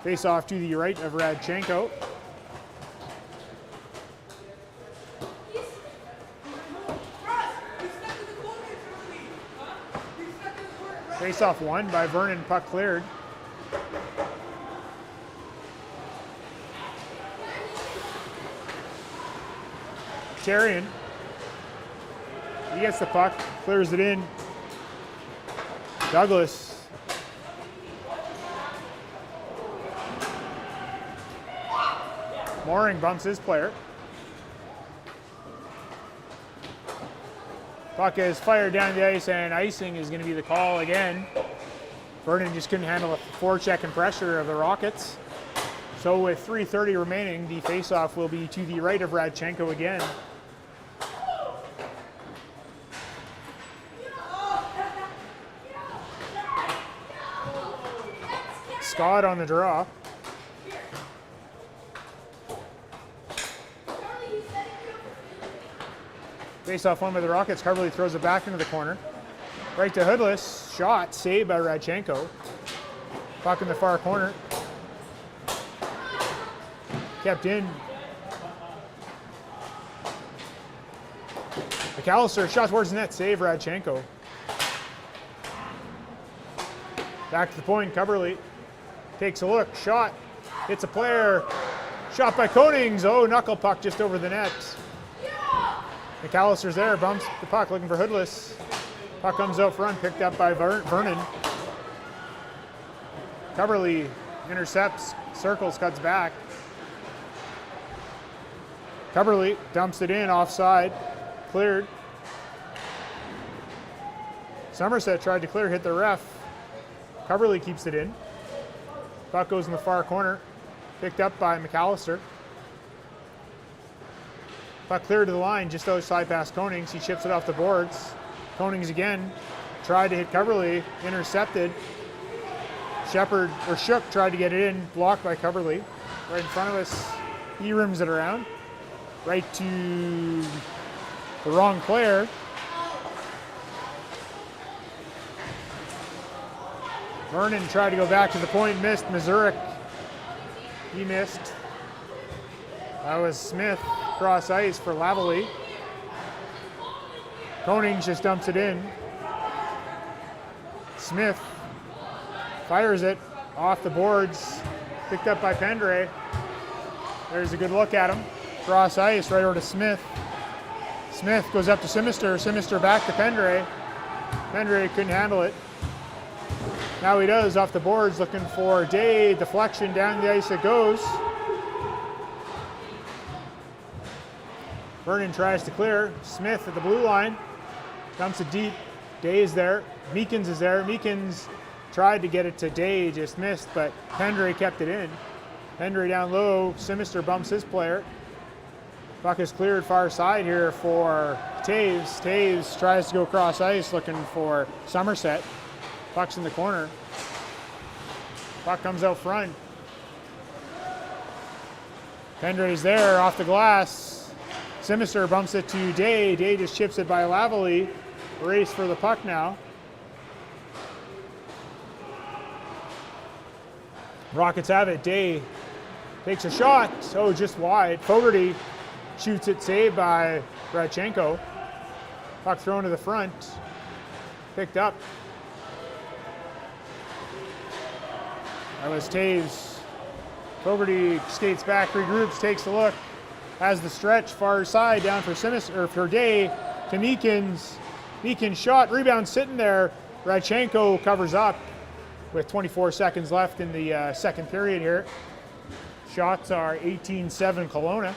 S1: Face off to the right of Radchenko. Face off one by Vernon, puck cleared. Charian. He gets the puck, clears it in. Douglas. Mooring bumps his player. Puck is fired down the ice, and icing is going to be the call again. Vernon just couldn't handle the forecheck and pressure of the Rockets. So with 3:30 remaining, the faceoff will be to the right of Radchenko again. Scott on the draw. Face-off won by the Rockets. Coverley throws it back into the corner. Right to Hoodless. Shot saved by Radchenko. Puck in the far corner. Kept in. McAllister, shot towards the net. Save Radchenko. Back to the point. Coverley takes a look. Shot. Hits a player. Shot by Konings. Oh, knuckle puck just over the net. McAllister's there, bumps the puck, looking for Hoodless. Puck comes out front, picked up by Vernon. Coverley intercepts, circles, cuts back. Coverley dumps it in, offside, cleared. Somerset tried to clear, hit the ref. Coverley keeps it in. Puck goes in the far corner, picked up by McAllister. Puck cleared to the line, just outside past Konings. He chips it off the boards. Konings again, tried to hit Coverley, intercepted. Shook tried to get it in, blocked by Coverley. Right in front of us, he rims it around. Right to the wrong player. Vernon tried to go back to the point, missed. Mazurek, he missed. That was Smith. Cross ice for Lavalley. Konings just dumps it in. Smith fires it off the boards. Picked up by Pendre. There's a good look at him. Cross ice right over to Smith. Smith goes up to Simister. Simister back to Pendre. Pendre couldn't handle it. Now he does off the boards, looking for Day. Deflection down the ice it goes. Vernon tries to clear. Smith at the blue line. Dumps it deep. Day is there. Meekins is there. Meekins tried to get it to Day, just missed, but Pendre kept it in. Pendre down low. Simister bumps his player. Puck is cleared far side here for Taves. Taves tries to go across ice looking for Somerset. Puck's in the corner. Puck comes out front. Pendre's there off the glass. Simister bumps it to Day. Day just chips it by Lavalley. Race for the puck now. Rockets have it. Day takes a shot. Oh, just wide. Fogarty shoots it, saved by Radchenko. Puck thrown to the front. Picked up. That was Taves. Fogarty skates back, regroups, takes a look. Has the stretch far side down for Simister, or for Day to Meekins. Meekins shot, rebound sitting there. Radchenko covers up with 24 seconds left in the second period here. Shots are 18-7 Kelowna.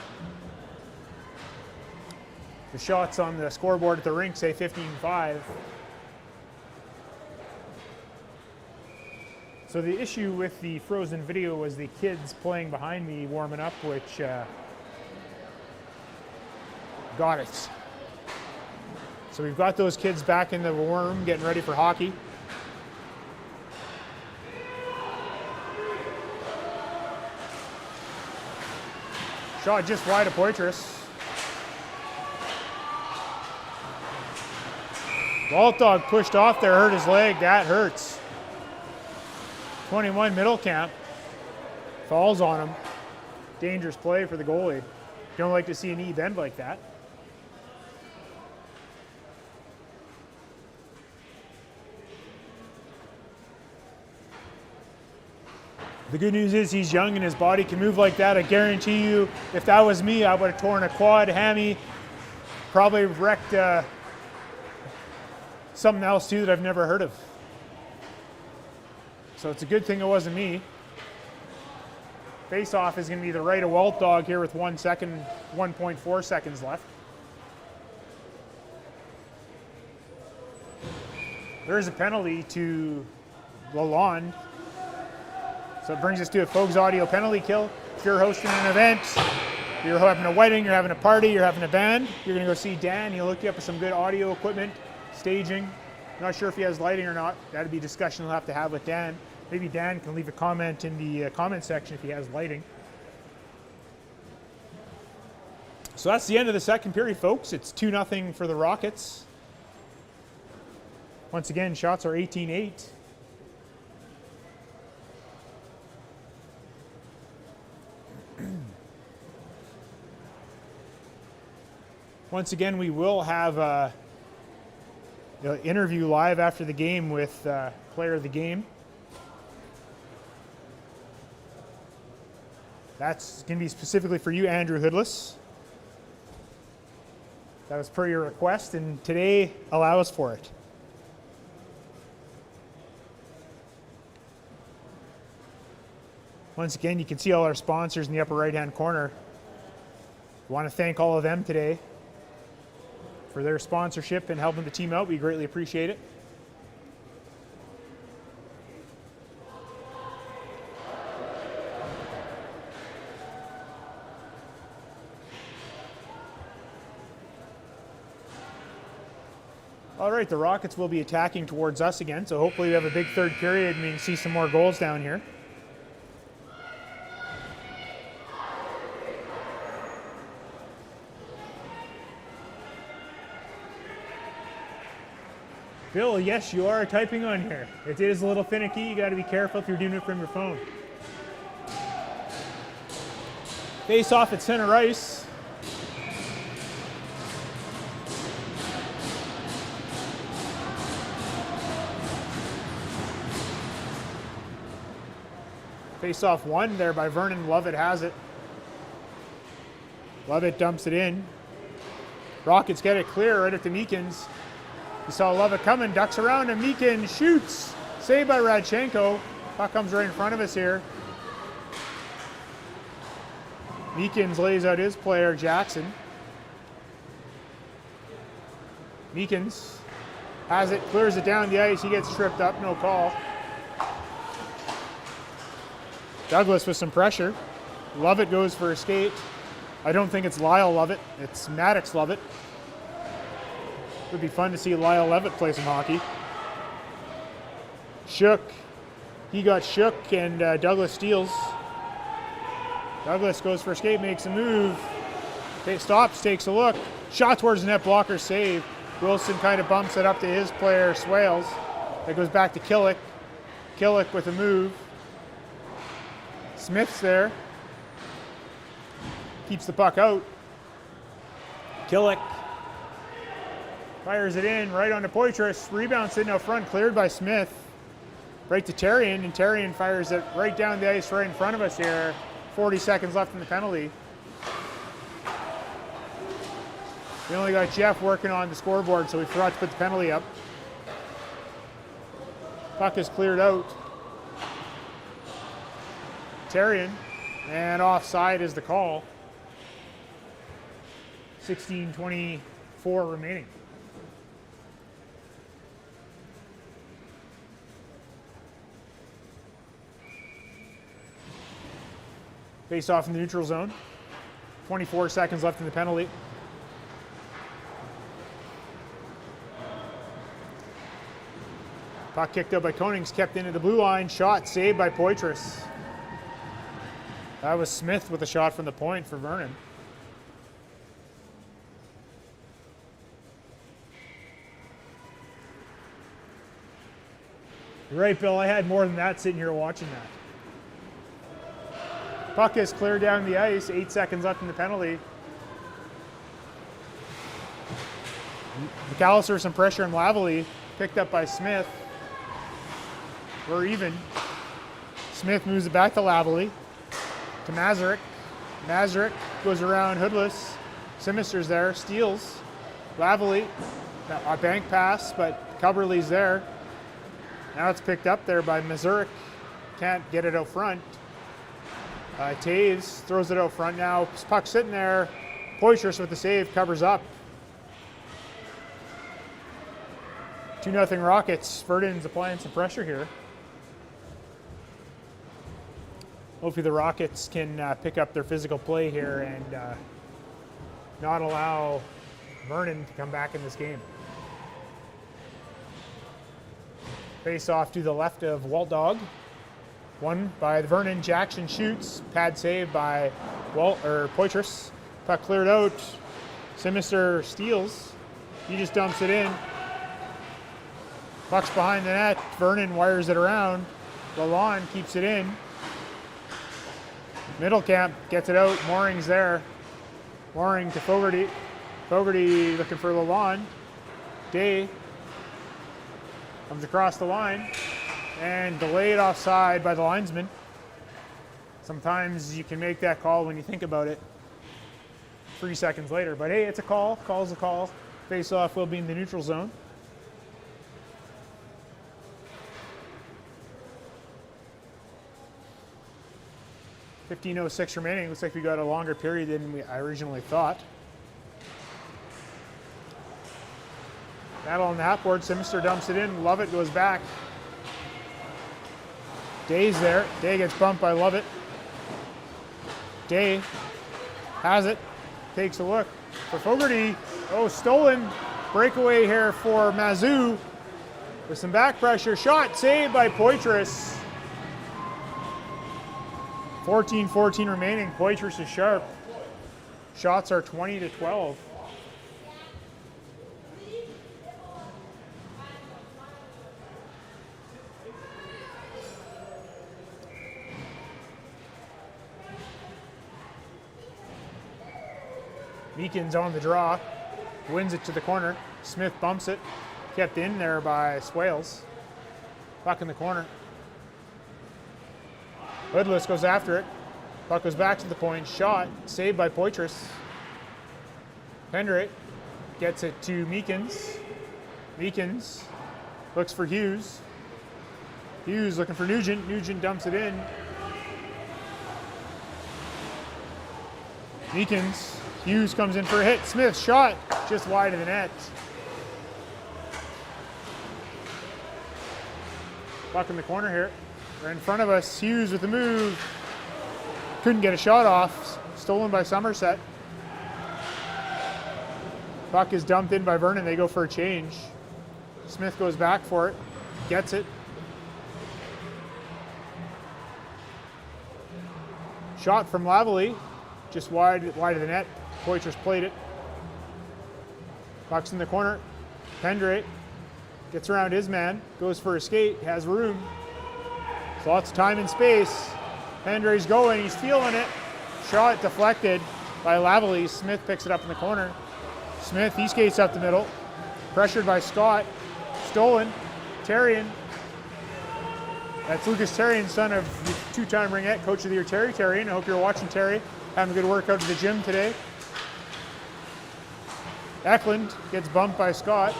S1: The shots on the scoreboard at the rink say 15-5. So the issue with the frozen video was the kids playing behind me warming up, which got it. So we've got those kids back in the warm room getting ready for hockey. Shot just wide of Poitras. Walt Dog pushed off there, hurt his leg. That hurts. 21 Middlecamp falls on him. Dangerous play for the goalie. Don't like to see a knee bend like that. The good news is he's young and his body can move like that. I guarantee you, if that was me, I would have torn a quad, hammy, probably wrecked something else too that I've never heard of. So it's a good thing it wasn't me. Face-off is going to be the right of Walt Dog here with 1.4 seconds left. There's a penalty to Lalonde. So it brings us to a Fogues Audio penalty kill. If you're hosting an event, you're having a wedding, you're having a party, you're having a band, you're going to go see Dan. He'll hook you up with some good audio equipment, staging. Not sure if he has lighting or not. That'd be a discussion we'll have to have with Dan. Maybe Dan can leave a comment in the comment section if he has lighting. So that's the end of the second period, folks. It's 2-0 for the Rockets. Once again, shots are 18-8. Once again, we will have an interview live after the game with player of the game. That's going to be specifically for you, Andrew Hoodless. That was per your request, and today allows for it. Once again, you can see all our sponsors in the upper right-hand corner. We want to thank all of them today for their sponsorship and helping the team out. We greatly appreciate it. All right, the Rockets will be attacking towards us again, so hopefully we have a big third period and we can see some more goals down here. Bill, yes, you are typing on here. It is a little finicky. You got to be careful if you're doing it from your phone. Face off at center ice. Face off one there by Vernon. Lovett has it. Lovett dumps it in. Rockets get it clear right at the Meekins. You saw Lovett coming, ducks around, and Meekin shoots. Saved by Radchenko. Puck comes right in front of us here. Meekins lays out his player, Jackson. Meekins has it, clears it down the ice. He gets tripped up, no call. Douglas with some pressure. Lovett goes for a skate. I don't think it's Lyle Lovett. It's Maddox Lovett. Would be fun to see Lyle Lovett play some hockey. Shook. He got shook, and Douglas steals. Douglas goes for a skate, makes a move. Stops, takes a look. Shot towards the net, blocker save. Wilson kind of bumps it up to his player, Swales. That goes back to Killick. Killick with a move. Smith's there. Keeps the puck out. Killick fires it in right onto Poitras. Rebound sitting out front, cleared by Smith. Right to Terrian, and Terrian fires it right down the ice right in front of us here. 40 seconds left in the penalty. We only got Jeff working on the scoreboard, so we forgot to put the penalty up. Puck is cleared out. Terrian, and offside is the call. 16:24 remaining. Face off in the neutral zone. 24 seconds left in the penalty. Puck kicked out by Konings, kept into the blue line. Shot saved by Poitras. That was Smith with a shot from the point for Vernon. You're right, Bill. I had more than that sitting here watching that. Puck is cleared down the ice. 8 seconds left in the penalty. McAllister some pressure on Lavalley. Picked up by Smith. We're even. Smith moves it back to Lavalley. To Mazurek. Mazurek goes around Hoodless. Sinister's there. Steals. Lavalley, a bank pass, but Cubberley's there. Now it's picked up there by Mazurek. Can't get it out front. Taves throws it out front now. Puck sitting there. Poitras with the save, covers up. 2-0 Rockets. Vernon's applying some pressure here. Hopefully the Rockets can pick up their physical play here and not allow Vernon to come back in this game. Face off to the left of Walt Dog. One by Vernon. Jackson shoots. Pad save by Poitras. Puck cleared out. Sinister steals. He just dumps it in. Puck's behind the net. Vernon wires it around. Lalonde keeps it in. Middlecamp gets it out. Mooring's there. Mooring to Fogarty. Fogarty looking for Lalonde. Day comes across the line and delayed offside by the linesman. Sometimes you can make that call when you think about it 3 seconds later. But hey, it's a call. Call's a call. Face-off will be in the neutral zone. .15:06 remaining. Looks like we got a longer period than I originally thought. Battle on the half board. Sinister dumps it in. Lovett goes back. Day's there. Day gets bumped by Lovett. Day has it. Takes a look for Fogarty. Oh, stolen. Breakaway here for Mazou. With some back pressure. Shot saved by Poitras. 14:14 remaining. Poitras is sharp. Shots are 20-12. Meekins on the draw. Wins it to the corner. Smith bumps it. Kept in there by Swales. Puck in the corner. Hoodless goes after it. Puck goes back to the point. Shot. Saved by Poitras. Pendrey gets it to Meekins. Meekins looks for Hughes. Hughes looking for Nugent. Nugent dumps it in. Meekins. Hughes comes in for a hit. Smith shot just wide of the net. Puck in the corner here. Right in front of us. Hughes with the move. Couldn't get a shot off. Stolen by Somerset. Puck is dumped in by Vernon. They go for a change. Smith goes back for it. Gets it. Shot from Lavalley. Just wide of the net. Poitras played it. Puck's in the corner. Pendrey gets around his man. Goes for a skate. Has room. There's lots of time and space. Pendrey's going. He's feeling it. Shot deflected by Lavalley. Smith picks it up in the corner. Smith, he skates up the middle. Pressured by Scott. Stolen. Terrian. That's Lucas Terrian, son of the two-time ringette, coach of the year, Terry Terrian. I hope you're watching, Terry. Having a good workout at the gym today. Eklund gets bumped by Scott.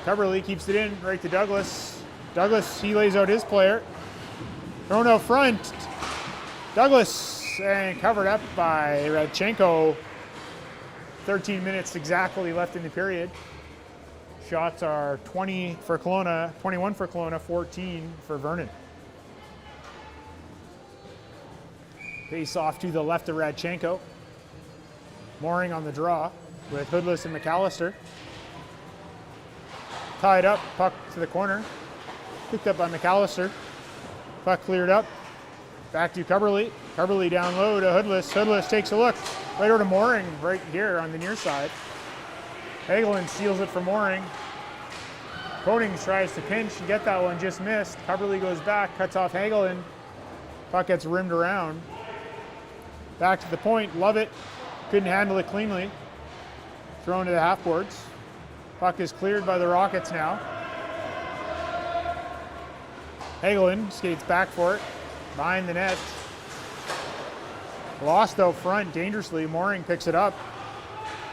S1: Cubberley keeps it in right to Douglas. Douglas, he lays out his player. Thrown out front. Douglas, and covered up by Radchenko. 13 minutes exactly left in the period. Shots are 20 for Kelowna, 21 for Kelowna, 14 for Vernon. Face off to the left of Radchenko. Mooring on the draw with Hoodless and McAllister. Tied up, puck to the corner. Picked up by McAllister. Puck cleared up. Back to Cubberley. Cubberley down low to Hoodless. Hoodless takes a look. Right over to Mooring right here on the near side. Hagelin steals it from Mooring. Konings tries to pinch and get that one, just missed. Cubberley goes back, cuts off Hagelin. Puck gets rimmed around. Back to the point, Lovett couldn't handle it cleanly. Thrown to the half boards. Puck is cleared by the Rockets now. Hagelin skates back for it, behind the net. Lost out front dangerously. Mooring picks it up.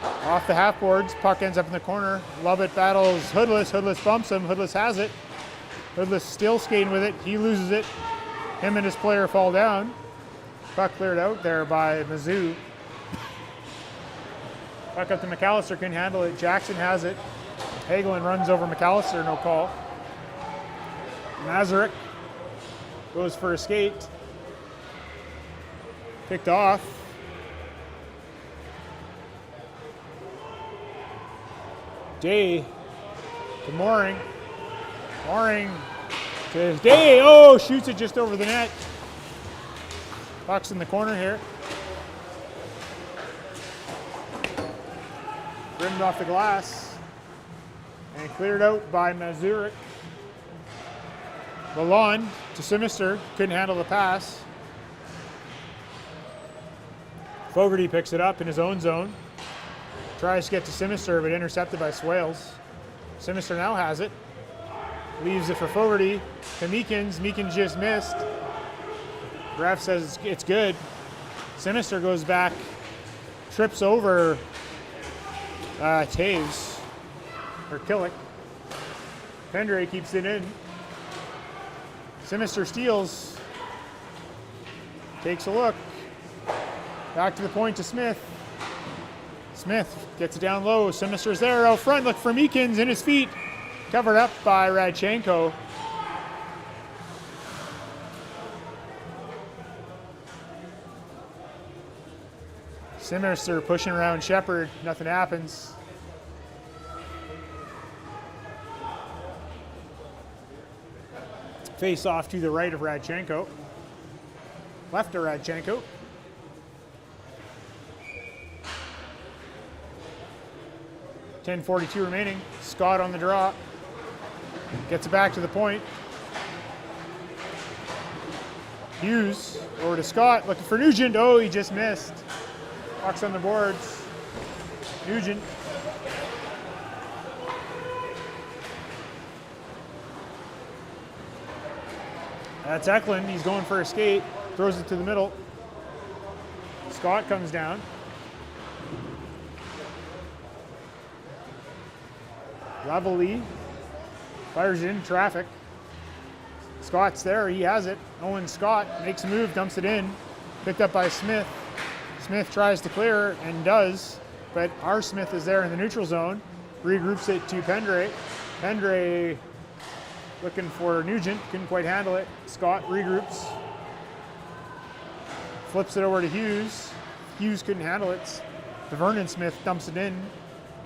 S1: Off the half boards, puck ends up in the corner. Lovett battles Hoodless. Hoodless bumps him. Hoodless has it. Hoodless still skating with it. He loses it. Him and his player fall down. Puck cleared out there by Mizzou. Puck up to McAllister, couldn't handle it. Jackson has it. Hagelin runs over McAllister, no call. Mazurek goes for a skate. Picked off. Day to Mooring. Mooring to Day. Oh, shoots it just over the net. Puck's in the corner here. Rimmed off the glass. And cleared out by Mazurek. Lalonde to Simister. Couldn't handle the pass. Fogarty picks it up in his own zone. Tries to get to Simister, but intercepted by Swales. Simister now has it. Leaves it for Fogarty to Meekins. Meekins just missed. Ref says it's good. Simister goes back, trips over Taves, or Killick. Pendre keeps it in. Simister steals. Takes a look. Back to the point to Smith. Smith gets it down low. Simister's there out front. Look for Meekins in his feet. Covered up by Radchenko. Simister pushing around Shepard. Nothing happens. Face off to the right of Radchenko. Left of Radchenko. .10:42 remaining. Scott on the draw. Gets it back to the point. Hughes over to Scott. Looking for Nugent. Oh, he just missed. Puck's on the boards. Nugent. That's Eklund. He's going for a skate. Throws it to the middle. Scott comes down. Lavalley fires it in traffic. Scott's there, he has it. Owen Scott makes a move, dumps it in. Picked up by Smith. Smith tries to clear and does, but our Smith is there in the neutral zone. Regroups it to Pendre. Pendre looking for Nugent, couldn't quite handle it. Scott regroups. Flips it over to Hughes. Hughes couldn't handle it. The Vernon Smith dumps it in.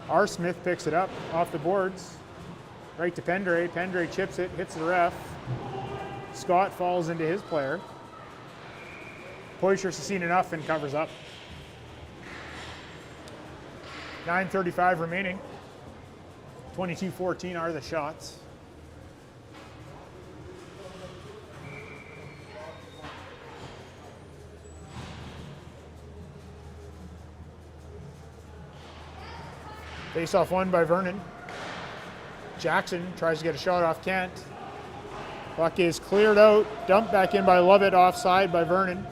S1: R. Smith picks it up off the boards. Right to Pendre. Pendre chips it, hits the ref. Scott falls into his player. Poitras has seen enough and covers up. 9:35 remaining. 22-14 are the shots. Face-off won by Vernon. Jackson tries to get a shot off, can't. Puck is cleared out, dumped back in by Lovett, offside by Vernon.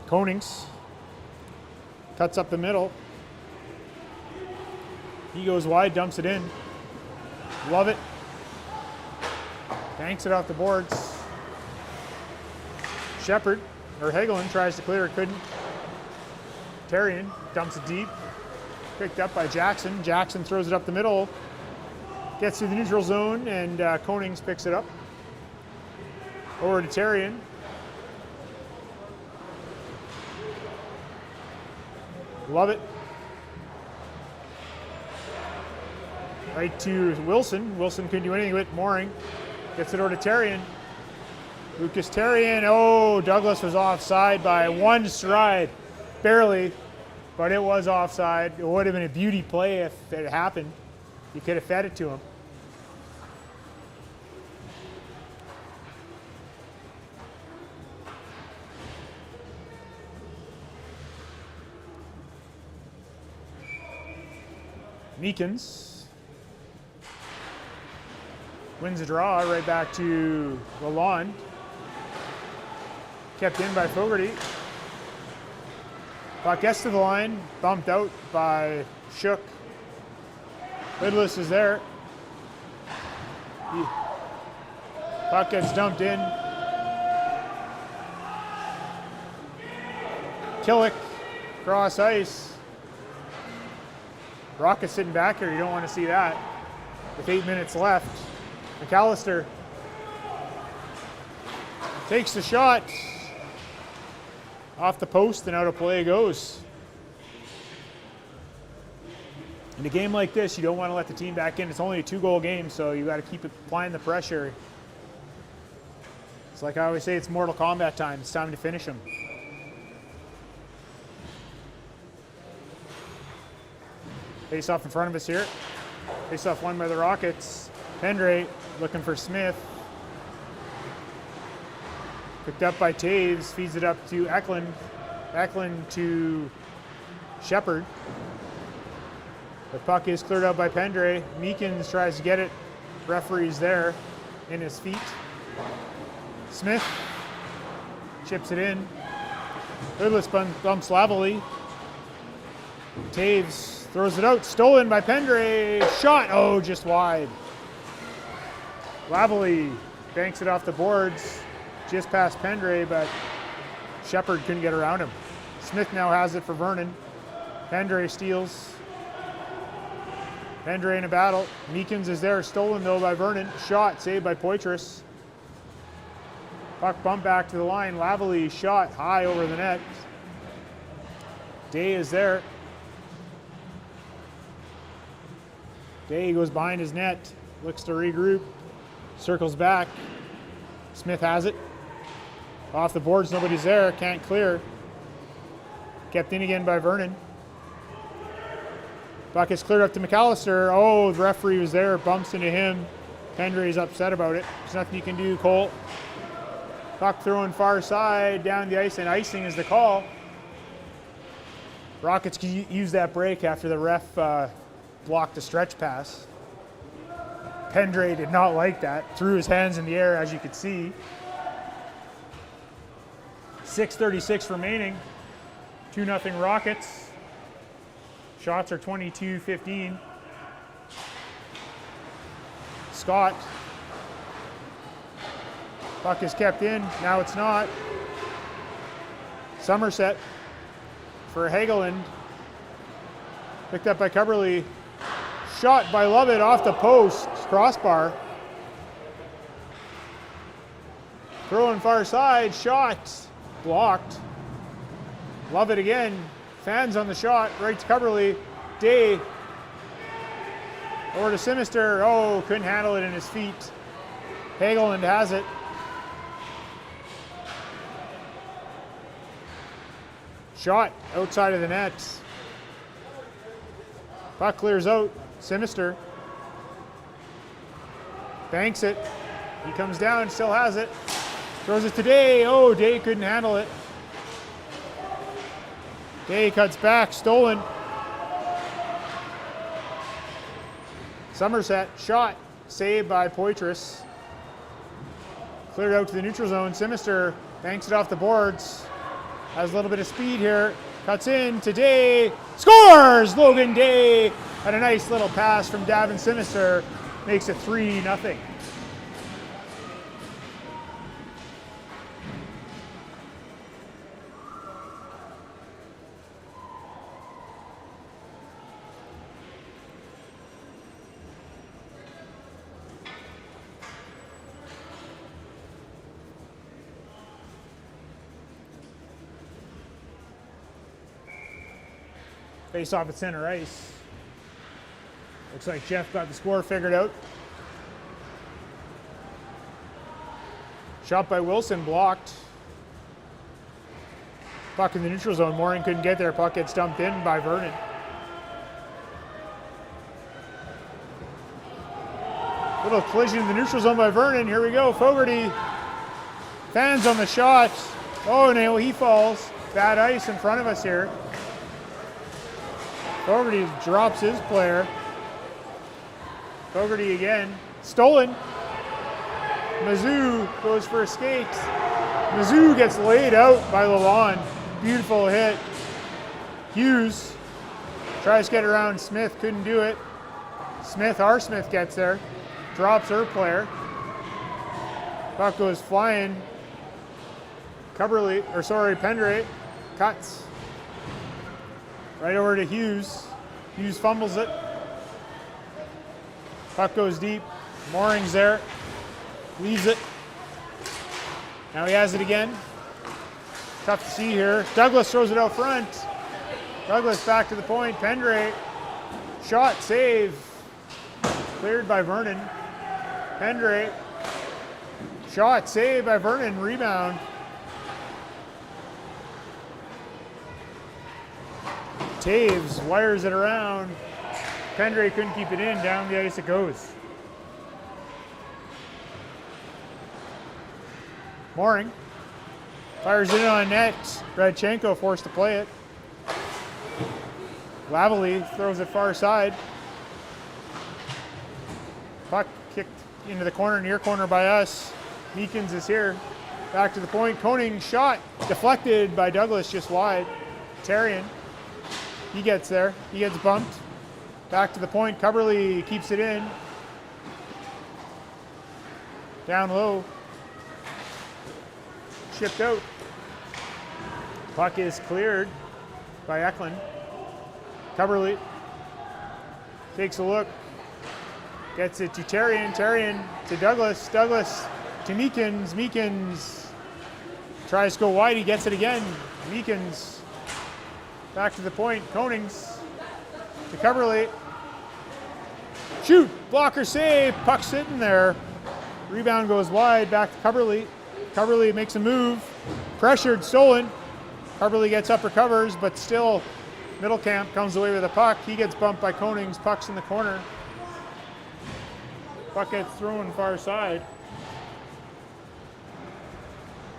S1: Konings cuts up the middle. He goes wide, dumps it in. Lovett banks it off the boards. Shepard, or Hagelin, tries to clear it, couldn't. Terrian dumps it deep. Picked up by Jackson. Jackson throws it up the middle. Gets to the neutral zone, and Konings picks it up. Over to Terrian. Lovett. Right to Wilson. Wilson couldn't do anything with it. Mooring gets it over to Terrian. Lucas Terrian. Oh, Douglas was offside by one stride. Barely, but it was offside. It would have been a beauty play if it happened. You could have fed it to him. Meekins wins the draw, right back to Lalonde. Kept in by Fogarty. Puck gets to the line, bumped out by Shook. Lidless is there. Puck gets dumped in. Killick, cross ice. Rocket sitting back here, you don't want to see that. With 8 minutes left. McAllister takes the shot. Off the post and out of play goes. In a game like this, you don't want to let the team back in. It's only a 2-goal game, so you got to keep applying the pressure. It's like I always say, it's Mortal Kombat time. It's time to finish them. Face off in front of us here. Face off won by the Rockets. Pendre looking for Smith. Picked up by Taves, feeds it up to Eklund. Eklund to Shepard. The puck is cleared out by Pendre. Meekins tries to get it. Referee's there in his feet. Smith chips it in. Hoodless bumps Lavalley. Taves throws it out. Stolen by Pendre. Shot. Oh, just wide. Lavalley banks it off the boards. Just past Pendre, but Shepard couldn't get around him. Smith now has it for Vernon. Pendre steals. Pendre in a battle. Meekins is there, stolen though by Vernon. Shot, saved by Poitras. Puck bump back to the line. Lavalley shot high over the net. Day is there. Day goes behind his net, looks to regroup, circles back. Smith has it. Off the boards, nobody's there, can't clear. Kept in again by Vernon. Puck is cleared up to McAllister. Oh, the referee was there, bumps into him. Pendrey's upset about it. There's nothing you can do, Cole. Puck thrown far side, down the ice, and icing is the call. Rockets can use that break after the ref blocked a stretch pass. Pendre did not like that. Threw his hands in the air, as you could see. 6:36 remaining. 2-0 Rockets. Shots are 22-15. Scott. Puck is kept in. Now it's not. Somerset for Hageland. Picked up by Coverley. Shot by Lovett off the post. Crossbar. Throwing far side. Shot. Blocked. Lovett again. Fans on the shot. Right to Coverley. Day. Over to Sinister. Oh, couldn't handle it in his feet. Hageland has it. Shot outside of the net. Puck clears out. Sinister. Banks it. He comes down, still has it. Throws it to Day. Oh, Day couldn't handle it. Day cuts back. Stolen. Somerset. Shot. Saved by Poitras. Cleared out to the neutral zone. Sinister banks it off the boards. Has a little bit of speed here. Cuts in to Day. Scores! Logan Day had a nice little pass from Davin Sinister. Makes it 3-0. Face off at center ice. Looks like Jeff got the score figured out. Shot by Wilson, blocked. Puck in the neutral zone. Morin couldn't get there. Puck gets dumped in by Vernon. Little collision in the neutral zone by Vernon. Here we go. Fogarty. Fans on the shot. Oh, no, he falls. Bad ice in front of us here. Fogarty drops his player. Fogarty again. Stolen. Mizzou goes for a skate. Mizzou gets laid out by Lalonde. Beautiful hit. Hughes tries to get around Smith, couldn't do it. Our Smith gets there, drops her player. Puck goes flying. Pendray cuts. Right over to Hughes. Hughes fumbles it. Puck goes deep. Mooring's there. Leaves it. Now he has it again. Tough to see here. Douglas throws it out front. Douglas back to the point. Pendray. Shot, save. Cleared by Vernon. Pendray. Shot, save by Vernon. Rebound. Taves wires it around. Pendray couldn't keep it in. Down the ice it goes. Mooring fires it in on net. Radchenko forced to play it. Lavely throws it far side. Puck kicked into the corner, near corner by us. Meekins is here. Back to the point. Koning shot deflected by Douglas just wide. Tarian. He gets there. He gets bumped. Back to the point. Coverly keeps it in. Down low. Shipped out. Puck is cleared by Eklund. Coverly takes a look. Gets it to Tarian. Tarian to Douglas. Douglas to Meekins. Meekins tries to go wide. He gets it again. Meekins back to the point. Konings to Coverly. Shoot! Blocker save. Puck sitting there. Rebound goes wide. Back to Coverly. Coverly makes a move. Pressured. Stolen. Coverly gets up, recovers, but still Middlecamp comes away with a puck. He gets bumped by Konings. Puck's in the corner. Puck gets thrown far side.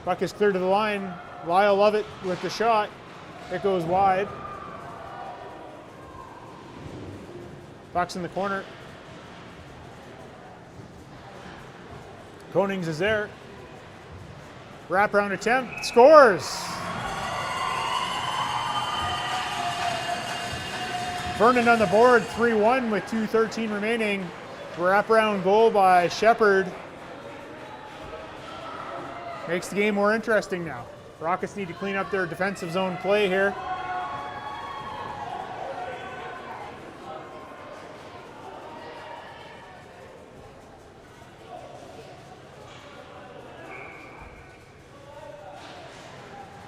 S1: Puck is clear to the line. Lyle Lovett with the shot. It goes wide. Puck's in the corner. Konings is there. Wraparound attempt. Scores! Vernon on the board, 3-1 with 2:13 remaining. Wraparound goal by Shepard. Makes the game more interesting now. Rockets need to clean up their defensive zone play here.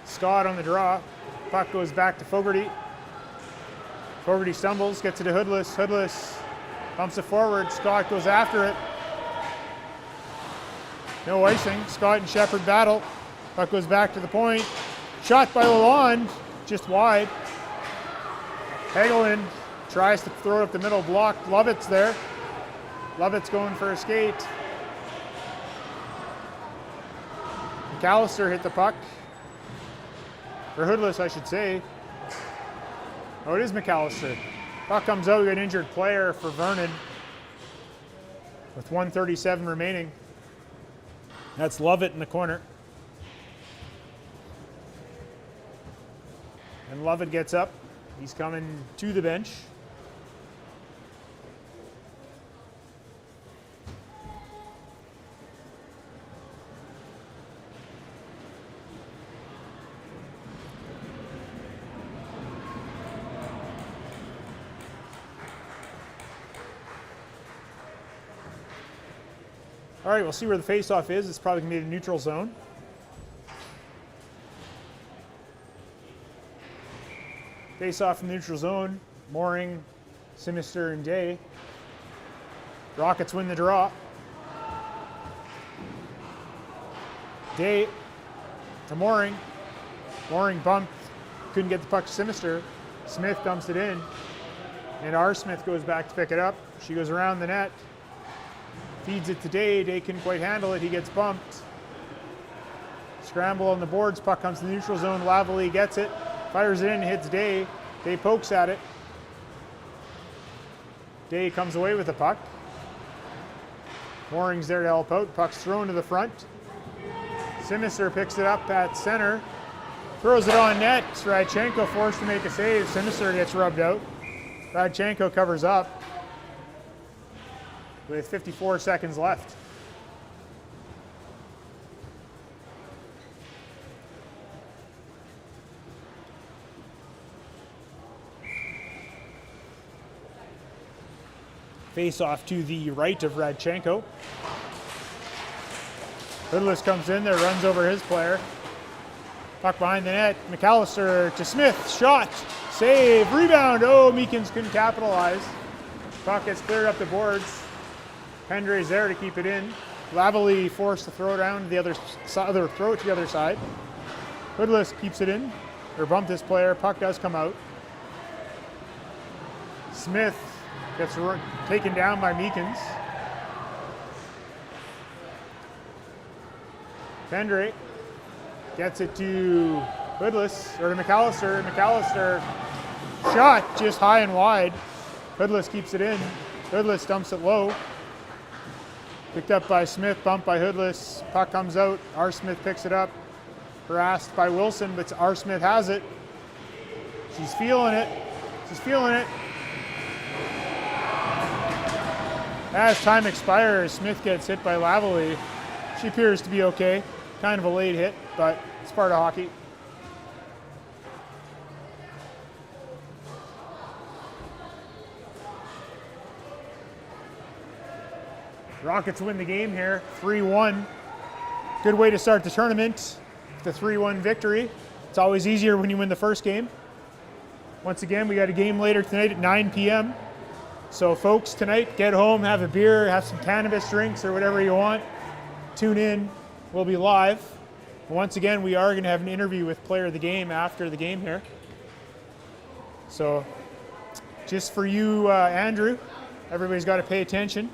S1: Scott on the draw. Puck goes back to Fogarty. Fogarty stumbles, gets it to Hoodless. Hoodless bumps it forward. Scott goes after it. No icing. Scott and Shepard battle. Puck goes back to the point. Shot by Lalonde, just wide. Hagelin tries to throw it up the middle, blocked. Lovett's there. Lovett's going for a skate. McAllister hit the puck. Or Hoodless, I should say. Oh, it is McAllister. Puck comes out, we got an injured player for Vernon with 1:37 remaining. That's Lovett in the corner. And Lovett gets up. He's coming to the bench. All right, we'll see where the faceoff is. It's probably going to be the neutral zone. Face-off in the neutral zone. Mooring, Sinister, and Day. Rockets win the draw. Day to Mooring. Mooring bumped. Couldn't get the puck to Sinister. Smith dumps it in. And R. Smith goes back to pick it up. She goes around the net. Feeds it to Day. Day couldn't quite handle it. He gets bumped. Scramble on the boards. Puck comes to the neutral zone. Lavely gets it. Fires it in, hits Day. Day pokes at it. Day comes away with the puck. Mooring's there to help out. Puck's thrown to the front. Sinister picks it up at center. Throws it on net. Radchenko forced to make a save. Sinister gets rubbed out. Radchenko covers up with 54 seconds left. Face off to the right of Radchenko. Hoodless comes in there, runs over his player. Puck behind the net. McAllister to Smith. Shot. Save. Rebound. Oh, Meekins couldn't capitalize. Puck gets cleared up the boards. Pendrey's there to keep it in. Lavalley forced to throw it down to the other throw it to the other side. Hoodless keeps it in. Or bumped his player. Puck does come out. Smith gets taken down by Meekins. Pendrey gets it to Hoodless, or to McAllister. McAllister shot just high and wide. Hoodless keeps it in. Hoodless dumps it low. Picked up by Smith, bumped by Hoodless. Puck comes out. R. Smith picks it up. Harassed by Wilson, but R. Smith has it. She's feeling it. She's feeling it. As time expires, Smith gets hit by Lavalley. She appears to be okay. Kind of a late hit, but it's part of hockey. Rockets win the game here, 3-1. Good way to start the tournament, the 3-1 victory. It's always easier when you win the first game. Once again, we got a game later tonight at 9 p.m. So folks, tonight, get home, have a beer, have some cannabis drinks or whatever you want. Tune in. We'll be live. Once again, we are going to have an interview with player of the game after the game here. So just for you, Andrew, everybody's got to pay attention.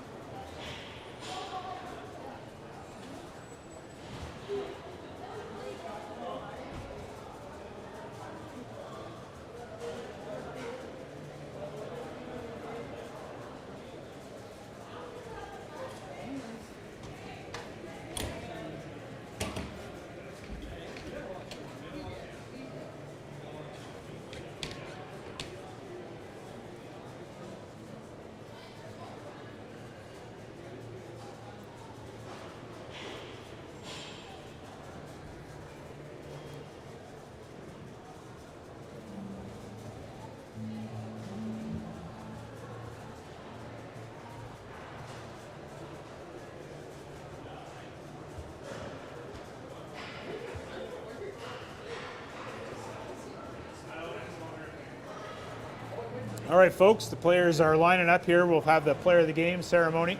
S1: All right, folks, the players are lining up here. We'll have the player of the game ceremony.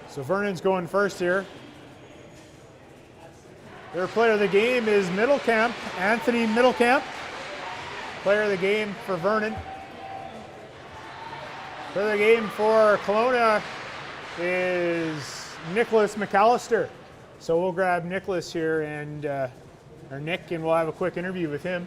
S1: So Vernon's going first here. Their player of the game is Middlecamp, Anthony Middlecamp. Player of the game for Vernon. Player of the game for Kelowna is Nicholas McAllister. So we'll grab Nicholas here and or Nick, and we'll have a quick interview with him.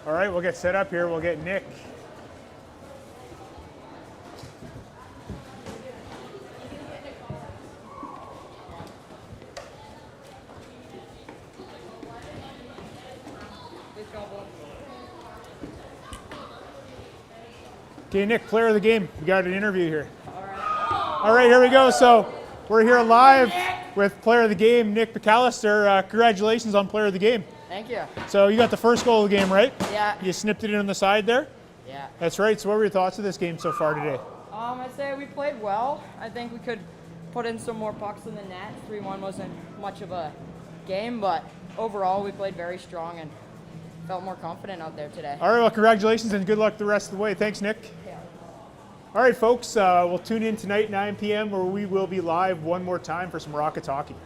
S1: All right, we'll get set up here. We'll get Nick. Okay, Nick, player of the game. We got an interview here. All right, here we go. So we're here live with player of the game, Nick McAllister. Congratulations on player of the game.
S7: Thank you.
S1: So you got the first goal of the game, right?
S7: Yeah.
S1: You snipped it in on the side there?
S7: Yeah.
S1: That's right. So what were your thoughts of this game so far today?
S7: I'd say we played well. I think we could put in some more pucks in the net. 3-1 wasn't much of a game, but overall we played very strong and felt more confident out there today.
S1: All right, well, congratulations and good luck the rest of the way. Thanks, Nick.
S7: Yeah.
S1: All right, folks, we'll tune in tonight, 9 p.m., where we will be live one more time for some Rockets hockey.